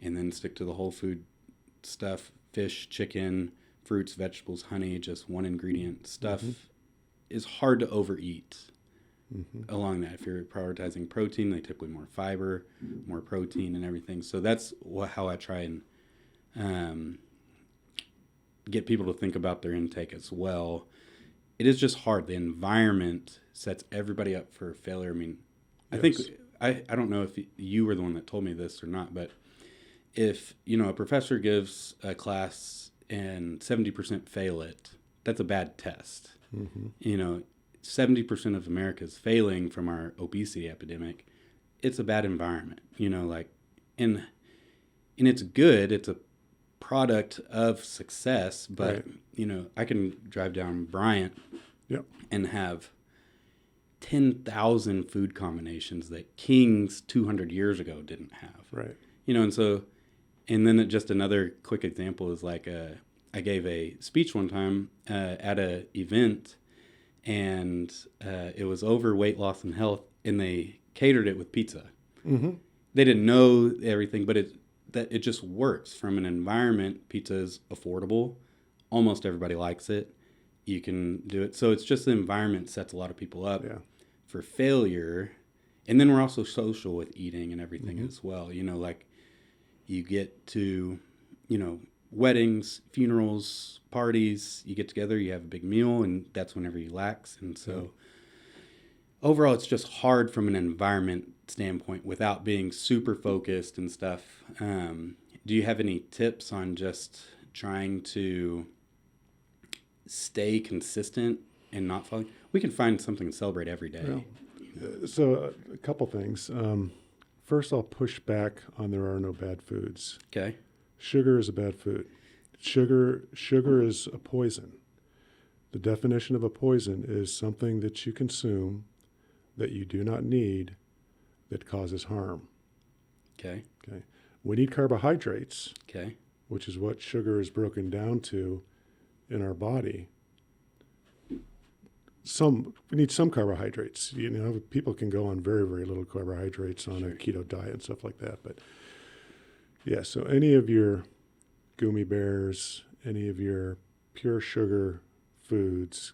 Speaker 1: and then stick to the whole food stuff, fish, chicken, fruits, vegetables, honey, just one ingredient stuff is hard to overeat along that. If you're prioritizing protein, they typically more fiber, more protein and everything. So that's how I try and get people to think about their intake as well. It is just hard. The environment sets everybody up for failure. I mean, I think, I don't know if you were the one that told me this or not, but if, a professor gives a class and 70% fail it, that's a bad test. 70% of America is failing from our obesity epidemic. It's a bad environment, and it's good. It's a product of success, but I can drive down Bryant and have 10,000 food combinations that kings 200 years ago didn't have.
Speaker 2: Right.
Speaker 1: And then just another quick example is I gave a speech one time at a event, and it was over weight loss and health, and they catered it with pizza. They didn't know everything, but it just works from an environment. Pizza is affordable. Almost everybody likes it. You can do it. So it's just the environment sets a lot of people up for failure. And then we're also social with eating and everything as well. You know, like you get to, you know, weddings, funerals, parties, you get together, you have a big meal, and that's whenever you lax. And so overall, it's just hard from an environment standpoint without being super focused and stuff. Do you have any tips on just trying to stay consistent and not falling? We can find something to celebrate every day.
Speaker 2: Well, so a couple things. First, I'll push back on there are no bad foods.
Speaker 1: Okay.
Speaker 2: Sugar is a bad food. Sugar is a poison. The definition of a poison is something that you consume that you do not need that causes harm.
Speaker 1: Okay.
Speaker 2: Okay. We need carbohydrates,
Speaker 1: Okay.
Speaker 2: which is what sugar is broken down to in our body. We need some carbohydrates. You know, people can go on very, very little carbohydrates on a keto diet and stuff like that. But yeah, so any of your gummy bears, any of your pure sugar foods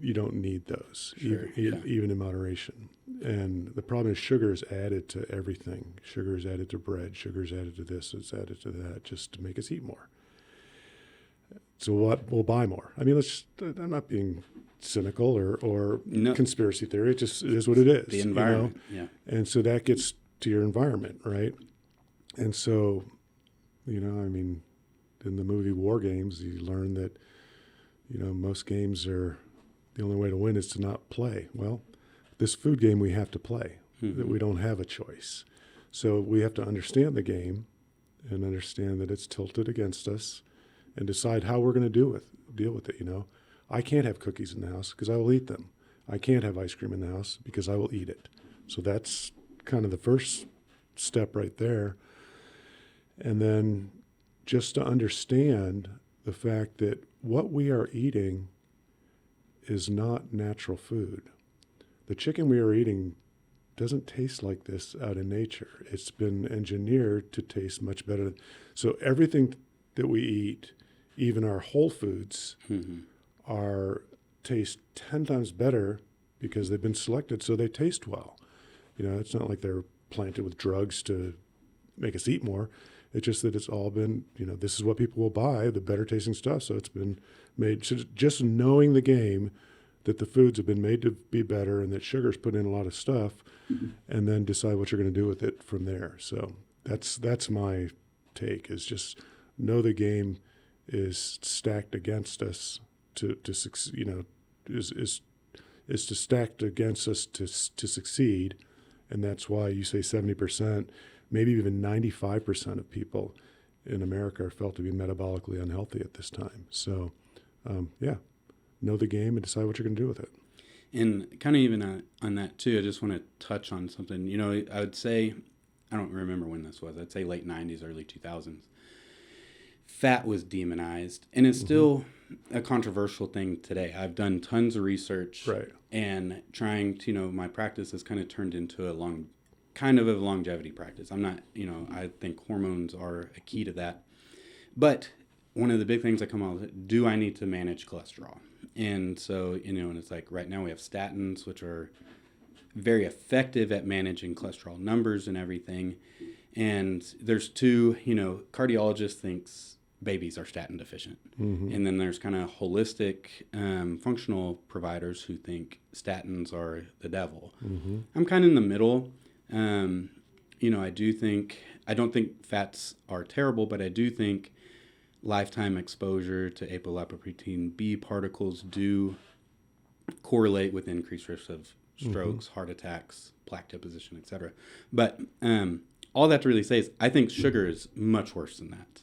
Speaker 2: you don't need those, even in moderation. And the problem is sugar is added to everything. Sugar is added to bread. Sugar is added to this. It's added to that, just to make us eat more. So we'll buy more. I mean, I'm not being cynical or conspiracy theory. It is what it is.
Speaker 1: The environment,
Speaker 2: And so that gets to your environment, right? And so, you know, I mean, in the movie War Games, you learn that, you know, most games are, the only way to win is to not play. Well, this food game we have to play, that we don't have a choice. So we have to understand the game and understand that it's tilted against us and decide how we're going to deal with it, you know. I can't have cookies in the house because I will eat them. I can't have ice cream in the house because I will eat it. So that's kind of the first step right there. And then just to understand the fact that what we are eating is not natural food. The chicken we are eating doesn't taste like this out in nature. It's been engineered to taste much better. So everything that we eat, even our whole foods, taste 10 times better because they've been selected so they taste well. You know, it's not like they're planted with drugs to make us eat more. It's just that it's all been, you know, this is what people will buy, the better tasting stuff. So it's been made, so just knowing the game that the foods have been made to be better and that sugar's put in a lot of stuff, and then decide what you're going to do with it from there. So that's my take, is just know the game is stacked against us to you know, is to stacked against us to succeed. And that's why you say 70%, maybe even 95% of people in America are felt to be metabolically unhealthy at this time. So, know the game and decide what you're going to do with it.
Speaker 1: And kind of even on that too, I just want to touch on something. You know, I would say, I don't remember when this was. I'd say late 90s, early 2000s. Fat was demonized, and it's still a controversial thing today. I've done tons of research, and trying to, you know, my practice has kind of turned into a longevity practice. I'm not, you know, I think hormones are a key to that. But one of the big things that come out is, do I need to manage cholesterol? And so, you know, and it's like right now we have statins, which are very effective at managing cholesterol numbers and everything. And there's two, you know, cardiologist thinks babies are statin deficient. And then there's kind of holistic functional providers who think statins are the devil. I'm kind of in the middle. You know, I don't think fats are terrible, but I do think lifetime exposure to apolipoprotein B particles do correlate with increased risks of strokes, heart attacks, plaque deposition, etc. But all that to really say is, I think sugar is much worse than that.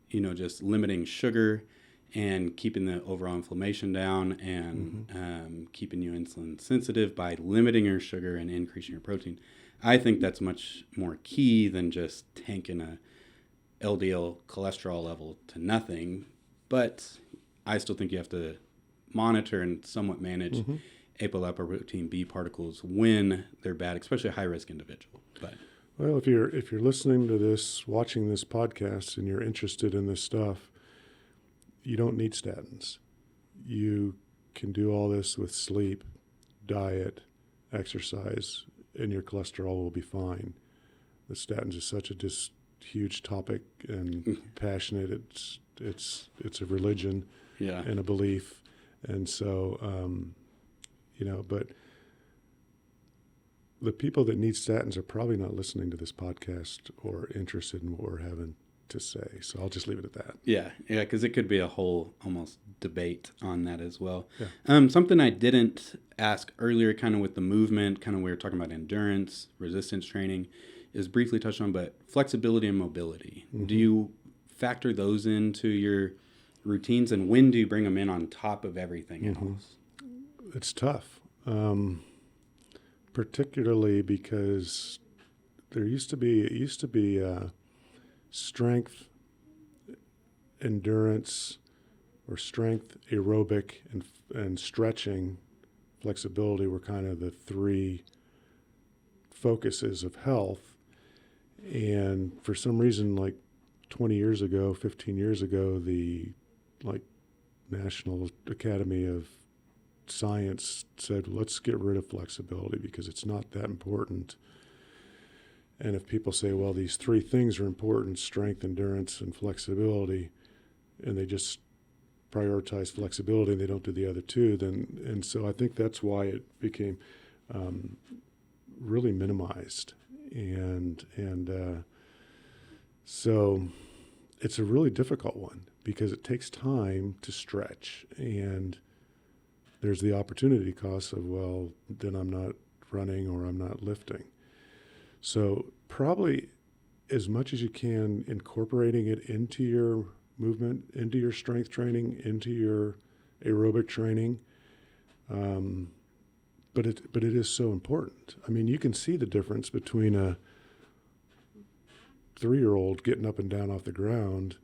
Speaker 1: You know, just limiting sugar and keeping the overall inflammation down and keeping you insulin sensitive by limiting your sugar and increasing your protein. I think that's much more key than just tanking a LDL cholesterol level to nothing. But I still think you have to monitor and somewhat manage apolipoprotein B particles when they're bad, especially a high-risk individual. But
Speaker 2: well, if you're listening to this, watching this podcast, and you're interested in this stuff, you don't need statins. You can do all this with sleep, diet, exercise, and your cholesterol will be fine. The statins is such a huge topic and passionate. It's a religion and a belief, and so but the people that need statins are probably not listening to this podcast or interested in what we're having to say. So I'll just leave it at that.
Speaker 1: Yeah, because it could be a whole almost debate on that as well. Yeah. Something I didn't ask earlier, kind of with the movement, kind of we were talking about endurance, resistance training, is briefly touched on, but flexibility and mobility. Mm-hmm. Do you factor those into your routines, and when do you bring them in on top of everything else?
Speaker 2: It's tough. Particularly because it used to be strength, endurance, or strength, aerobic, and stretching, flexibility were kind of the three focuses of health. And for some reason, like 20 years ago, 15 years ago, the National Academy of Science said, let's get rid of flexibility because it's not that important. And if people say, well, these three things are important, strength, endurance, and flexibility, and they just prioritize flexibility and they don't do the other two, and so I think that's why it became really minimized. And so it's a really difficult one because it takes time to stretch, and there's the opportunity cost of, well, then I'm not running or I'm not lifting. So probably as much as you can, incorporating it into your movement, into your strength training, into your aerobic training. But it is so important. I mean, you can see the difference between a 3-year-old getting up and down off the ground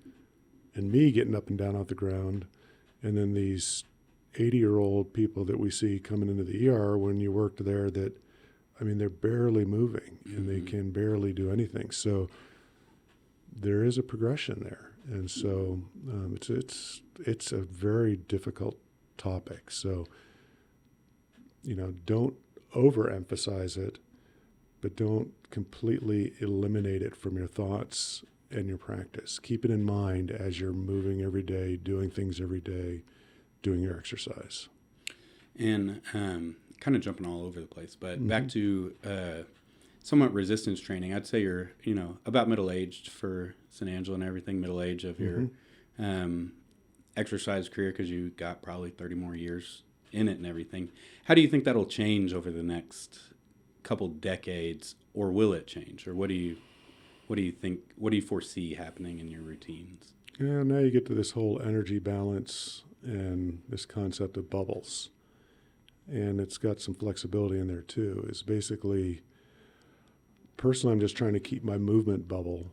Speaker 2: and me getting up and down off the ground, and then these 80-year-old people that we see coming into the ER when you worked there that, I mean, they're barely moving and they can barely do anything. So there is a progression there. And so it's a very difficult topic. So, don't overemphasize it, but don't completely eliminate it from your thoughts and your practice. Keep it in mind as you're moving every day, doing things every day, doing your exercise.
Speaker 1: And kind of jumping all over the place, but back to somewhat resistance training. I'd say you're, about middle-aged for San Angelo and everything, middle age of your exercise career, because you got probably 30 more years in it and everything. How do you think that'll change over the next couple decades, or will it change? Or what do you think, what do you foresee happening in your routines?
Speaker 2: Yeah, now you get to this whole energy balance and this concept of bubbles. And it's got some flexibility in there too. It's basically, personally, I'm just trying to keep my movement bubble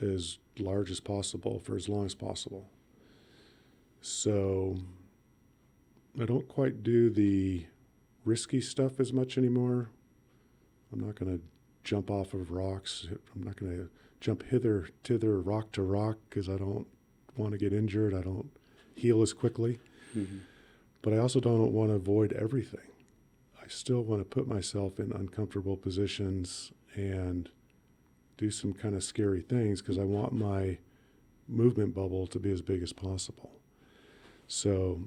Speaker 2: as large as possible for as long as possible. So I don't quite do the risky stuff as much anymore. I'm not going to jump off of rocks. I'm not going to jump hither, thither, rock to rock, because I don't want to get injured. I don't heal as quickly. Mm-hmm. But I also don't want to avoid everything. I still want to put myself in uncomfortable positions and do some kind of scary things because I want my movement bubble to be as big as possible. So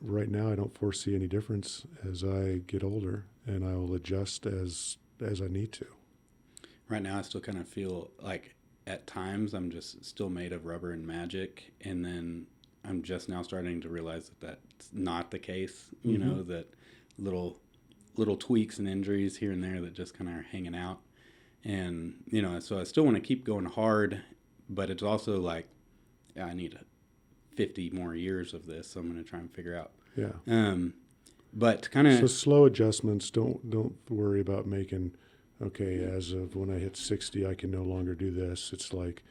Speaker 2: right now I don't foresee any difference as I get older, and I will adjust as I need to.
Speaker 1: Right now I still kind of feel like at times I'm just still made of rubber and magic, and then I'm just now starting to realize that that's not the case, that little tweaks and injuries here and there that just kind of are hanging out. And, so I still want to keep going hard, but it's also like, I need 50 more years of this, so I'm going to try and figure out.
Speaker 2: Yeah.
Speaker 1: But kind of...
Speaker 2: So slow adjustments, don't worry about making, okay, as of when I hit 60, I can no longer do this. It's like,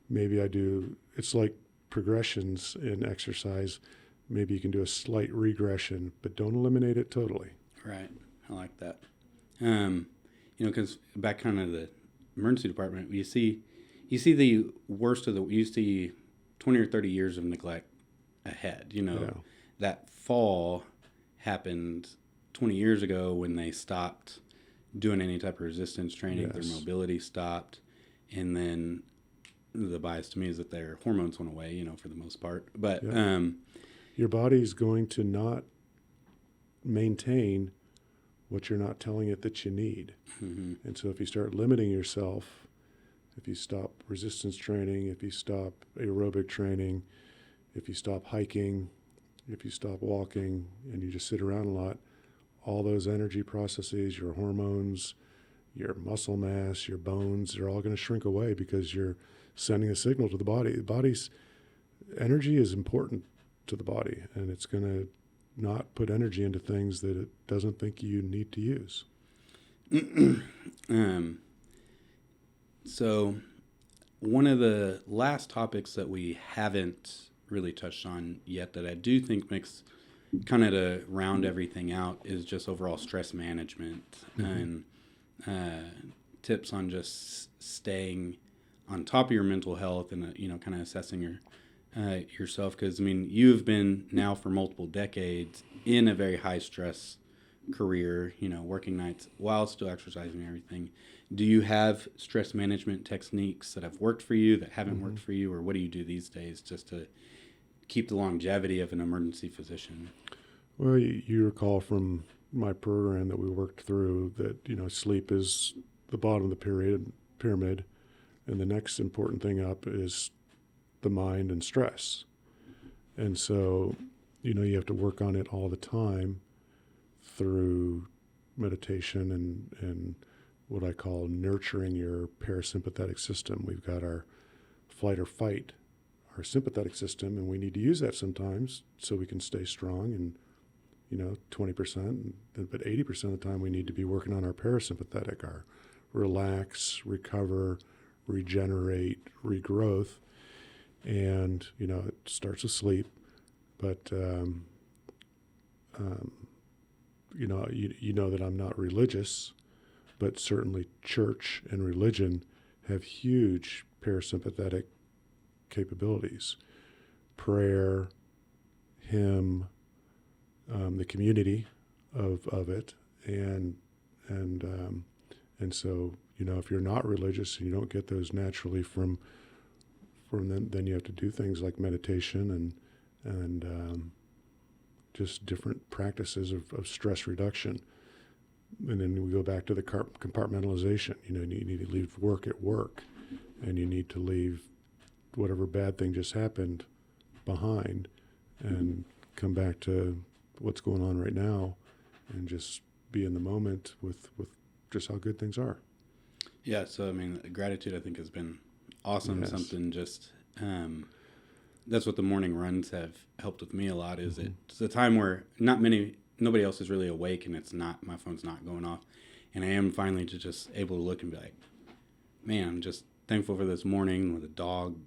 Speaker 2: maybe it's like progressions in exercise. Maybe you can do a slight regression, but don't eliminate it totally.
Speaker 1: Right. I like that. Because back kind of the emergency department, you see the worst of you see 20 or 30 years of neglect ahead, that fall happened 20 years ago when they stopped doing any type of resistance training. Their mobility stopped, and then the bias to me is that their hormones went away, for the most part. But
Speaker 2: your body's going to not maintain what you're not telling it that you need. And so if you start limiting yourself, if you stop resistance training, if you stop aerobic training, if you stop hiking, if you stop walking, and you just sit around a lot, all those energy processes, your hormones, your muscle mass, your bones, they're all going to shrink away because you're sending a signal to the body. The body's energy is important to the body, and it's going to not put energy into things that it doesn't think you need to use.
Speaker 1: So one of the last topics that we haven't really touched on yet that I do think makes kind of to round everything out is just overall stress management and tips on just staying on top of your mental health and, kind of assessing yourself. Because, you've been now for multiple decades in a very high stress career, working nights while still exercising and everything. Do you have stress management techniques that have worked for you, that haven't worked for you, or what do you do these days just to keep the longevity of an emergency physician?
Speaker 2: Well, you recall from my program that we worked through that, sleep is the bottom of the pyramid, and the next important thing up is the mind and stress. And so, you have to work on it all the time through meditation and what I call nurturing your parasympathetic system. We've got our flight or fight, our sympathetic system, and we need to use that sometimes so we can stay strong and 20%, but 80% of the time we need to be working on our parasympathetic, our relax, recover, regenerate, regrowth. And, it starts with sleep, but, you know that I'm not religious, but certainly church and religion have huge parasympathetic capabilities. Prayer, hymn, the community of it, and so if you're not religious and you don't get those naturally from them, then you have to do things like meditation and just different practices of stress reduction. And then we go back to the compartmentalization. You need to leave work at work, and you need to leave whatever bad thing just happened behind, and come back to what's going on right now, and just be in the moment with just how good things are.
Speaker 1: Yeah, so gratitude I think has been awesome.
Speaker 2: Yes.
Speaker 1: Something just that's what the morning runs have helped with me a lot. Is it's a time where nobody else is really awake, and my phone's not going off, and I am finally just able to look and be like, man, I'm just thankful for this morning with a dog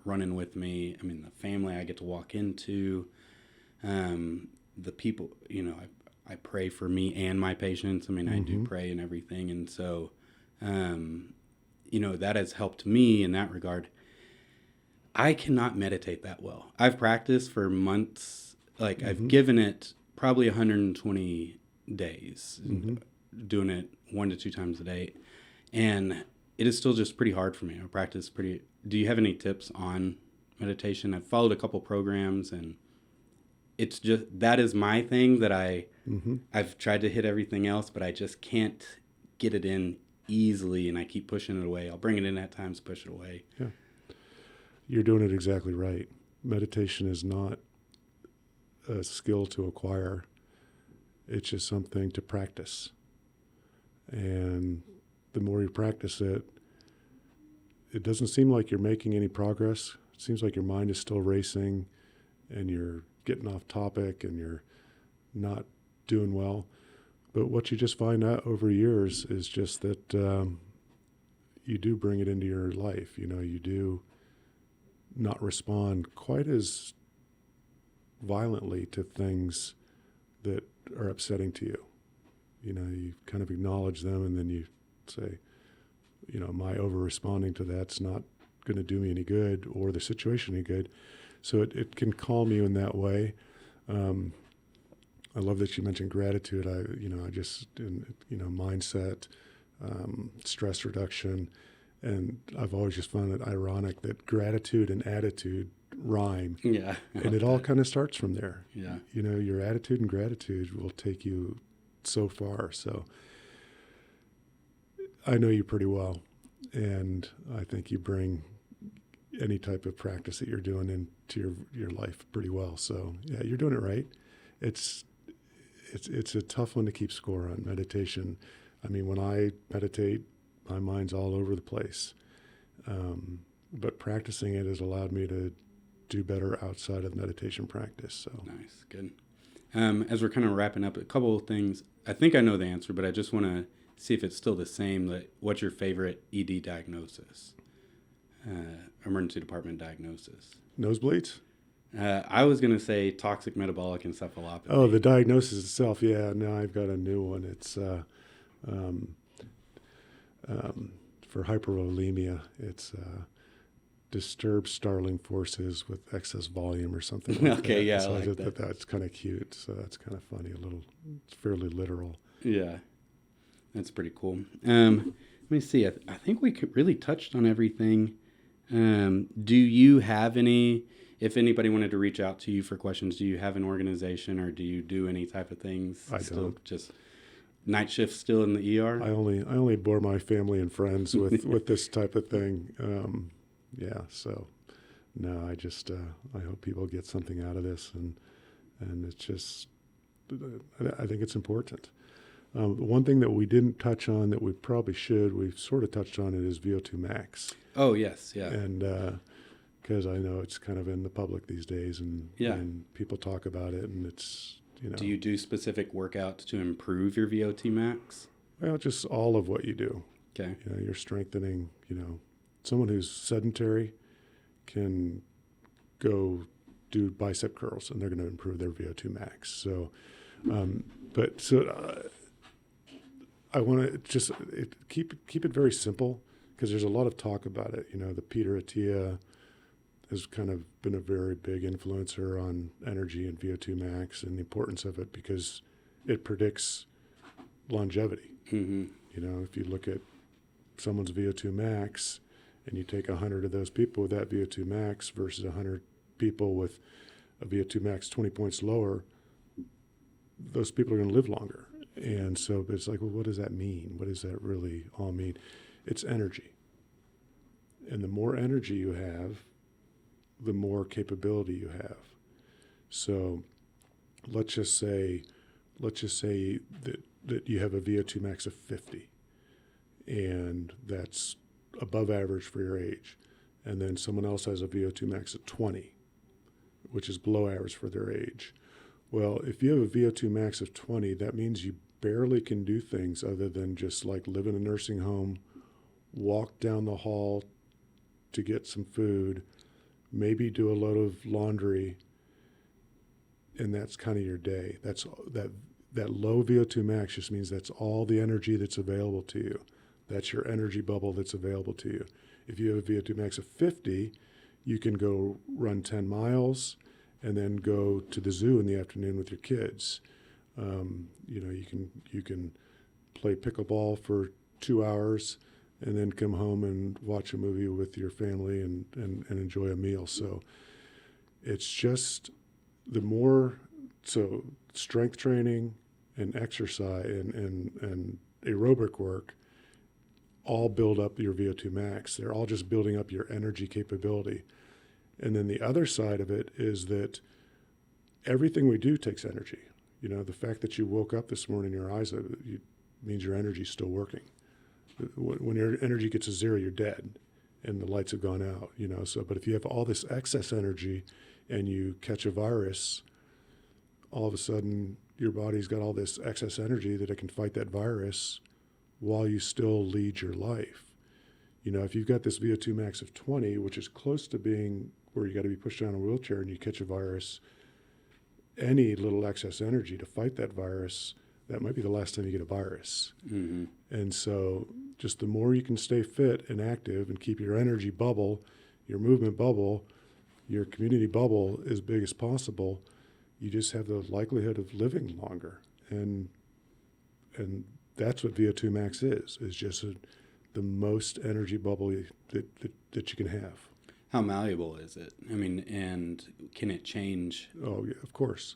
Speaker 1: running with me. The family I get to walk into, the people, I pray for me and my patients. I do pray and everything. And so, that has helped me in that regard. I cannot meditate that well. I've practiced for months. I've given it probably 120 days, doing it 1 to 2 times a day. And it is still just pretty hard for me. I practice do you have any tips on meditation? I've followed a couple programs, and it's just, that is my thing that I've tried to hit everything else, but I just can't get it in easily, and I keep pushing it away. I'll bring it in at times, push it away.
Speaker 2: Yeah. You're doing it exactly right. Meditation is not a skill to acquire. It's just something to practice. And the more you practice it, it doesn't seem like you're making any progress. It seems like your mind is still racing, and you're getting off topic, and you're not doing well. But what you just find out over years is just that you do bring it into your life. You do not respond quite as violently to things that are upsetting to you. You kind of acknowledge them, and then you say, my over-responding to that's not going to do me any good or the situation any good. So it can calm you in that way. I love that you mentioned gratitude. Mindset, stress reduction, and I've always just found it ironic that gratitude and attitude rhyme.
Speaker 1: Yeah.
Speaker 2: And it all kind of starts from there.
Speaker 1: Yeah.
Speaker 2: Your attitude and gratitude will take you so far. So I know you pretty well, and I think you bring any type of practice that you're doing into your life pretty well. So yeah, you're doing it right. It's a tough one to keep score on, meditation. I mean, when I meditate, my mind's all over the place. But practicing it has allowed me to do better outside of meditation practice. So
Speaker 1: nice, good. As we're kind of wrapping up, a couple of things. I think I know the answer, but I just want to see if it's still the same. What's your favorite ED diagnosis? Emergency department diagnosis.
Speaker 2: Nosebleeds?
Speaker 1: I was going to say toxic metabolic encephalopathy.
Speaker 2: Oh, the diagnosis itself. Yeah, now I've got a new one. It's for hypervolemia. It's disturbed startling forces with excess volume or something like that.
Speaker 1: Okay, yeah,
Speaker 2: so
Speaker 1: I like that.
Speaker 2: That's kind of cute. So that's kind of funny. It's fairly literal.
Speaker 1: Yeah, that's pretty cool. Let me see. I think we really touched on everything. Do you have any, if anybody wanted to reach out to you for questions, do you have an organization or do you do any type of things?
Speaker 2: I don't.
Speaker 1: Just night shift still in the ER?
Speaker 2: I only bore my family and friends with this type of thing. Yeah, so no, I just I hope people get something out of this, and it's just I think it's important. One thing that we didn't touch on that we probably should, we've sort of touched on it, is VO2 Max.
Speaker 1: Oh yes, yeah.
Speaker 2: And because I know it's kind of in the public these days, and people talk about it, and it's
Speaker 1: Do you do specific workouts to improve your VO2 Max?
Speaker 2: Well, just all of what you do.
Speaker 1: Okay.
Speaker 2: You're strengthening. Someone who's sedentary can go do bicep curls, and they're going to improve their VO2 Max. So, I want to just keep it very simple, because there's a lot of talk about it. The Peter Attia has kind of been a very big influencer on energy and VO2 Max and the importance of it, because it predicts longevity.
Speaker 1: Mm-hmm.
Speaker 2: If you look at someone's VO2 Max and you take 100 of those people with that VO2 Max versus 100 people with a VO2 Max 20 points lower, those people are going to live longer. And so it's like, well, what does that mean? What does that really all mean? It's energy. And the more energy you have, the more capability you have. So let's just say that you have a VO2 Max of 50, and that's above average for your age. And then someone else has a VO2 Max of 20, which is below average for their age. Well, if you have a VO2 Max of 20, that means you barely can do things other than just like live in a nursing home, walk down the hall to get some food, maybe do a load of laundry, and that's kind of your day. That low VO2 Max just means that's all the energy that's available to you. That's your energy bubble that's available to you. If you have a VO2 Max of 50, you can go run 10 miles and then go to the zoo in the afternoon with your kids. You can play pickleball for 2 hours and then come home and watch a movie with your family and enjoy a meal. So it's just so strength training and exercise and aerobic work all build up your VO2 Max. They're all just building up your energy capability. And then the other side of it is that everything we do takes energy. The fact that you woke up this morning, your eyes means your energy's still working. When your energy gets to zero, you're dead, and the lights have gone out. So, but if you have all this excess energy, and you catch a virus, all of a sudden your body's got all this excess energy that it can fight that virus while you still lead your life. If you've got this VO2 Max of 20, which is close to being where you got to be pushed down in a wheelchair, and you catch a virus, any little excess energy to fight that virus, that might be the last time you get a virus.
Speaker 1: Mm-hmm.
Speaker 2: And so just the more you can stay fit and active and keep your energy bubble, your movement bubble, your community bubble as big as possible, you just have the likelihood of living longer. And that's what VO2 Max is just the most energy bubble that you can have.
Speaker 1: How malleable is it? I mean, and can it change?
Speaker 2: Oh, yeah, of course.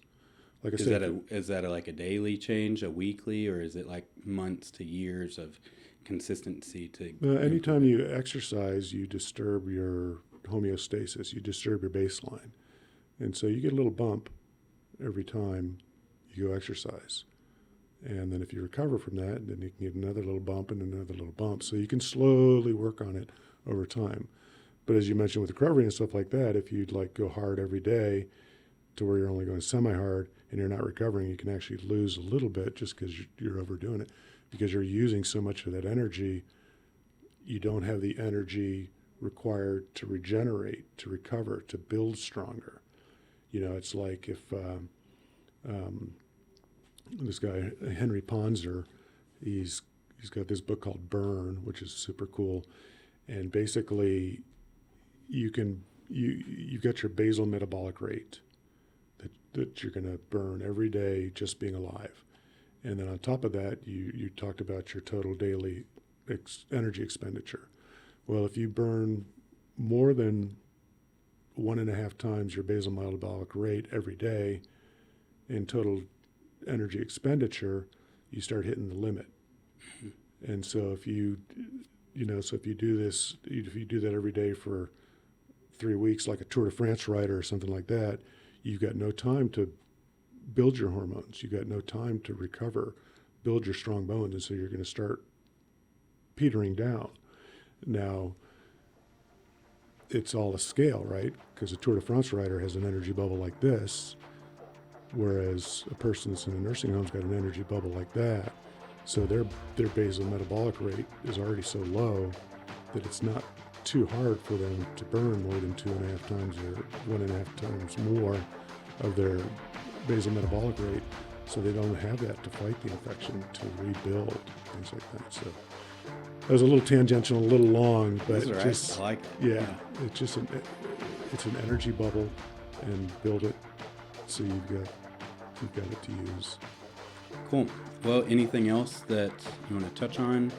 Speaker 2: Like I
Speaker 1: Is
Speaker 2: said,
Speaker 1: that like a daily change, a weekly, or is it like months to years of consistency to
Speaker 2: anytime you exercise, you disturb your homeostasis, you disturb your baseline. And so you get a little bump every time you go exercise. And then if you recover from that, then you can get another little bump and another little bump. So you can slowly work on it over time. But as you mentioned with recovery and stuff like that, if you'd like go hard every day to where you're only going semi-hard and you're not recovering, you can actually lose a little bit just because you're overdoing it. Because you're using so much of that energy, you don't have the energy required to regenerate, to recover, to build stronger. It's like if this guy, Henry Ponzer, he's got this book called Burn, which is super cool. And basically, you've got your basal metabolic rate that you're going to burn every day just being alive. And then on top of that, you talked about your total daily energy expenditure. Well, if you burn more than 1.5 times your basal metabolic rate every day in total energy expenditure, you start hitting the limit. And so if you do this, if you do that every day for 3 weeks, like a Tour de France rider or something like that, you've got no time to build your hormones. You've got no time to recover, build your strong bones, and so you're going to start petering down. Now, it's all a scale, right? Because a Tour de France rider has an energy bubble like this, whereas a person that's in a nursing home's got an energy bubble like that. So their basal metabolic rate is already so low that it's not too hard for them to burn more than 2.5 times or 1.5 times more of their basal metabolic rate. So they don't have that to fight the infection, to rebuild, things like that. So that was a little tangential, a little long, but
Speaker 1: I like it.
Speaker 2: Yeah, it's just it's an energy bubble, and build it so you've got it to use.
Speaker 1: Cool. Well, anything else that you want to touch on,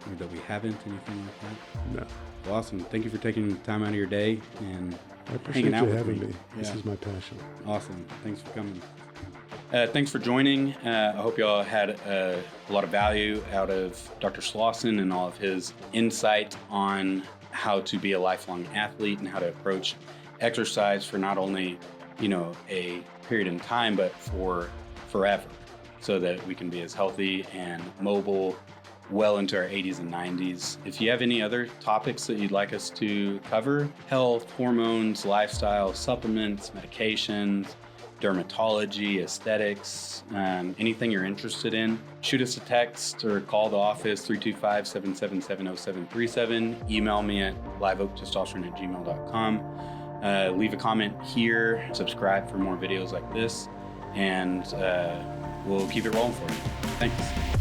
Speaker 1: or that we haven't, anything like that?
Speaker 2: No.
Speaker 1: Well, awesome. Thank you for taking time out of your day and
Speaker 2: I appreciate
Speaker 1: hanging out
Speaker 2: you
Speaker 1: with
Speaker 2: having
Speaker 1: me.
Speaker 2: me. This is my passion.
Speaker 1: Awesome. Thanks for coming. Thanks for joining. I hope you all had a lot of value out of Dr. Slawson and all of his insight on how to be a lifelong athlete and how to approach exercise for not only, a period in time, but for forever, so that we can be as healthy and mobile well into our 80s and 90s. If you have any other topics that you'd like us to cover, health, hormones, lifestyle, supplements, medications, dermatology, aesthetics, anything you're interested in, shoot us a text or call the office 325-777-0737. Email me at liveoaktestosterone@gmail.com. Leave a comment here, subscribe for more videos like this, and we'll keep it rolling for you. Thanks.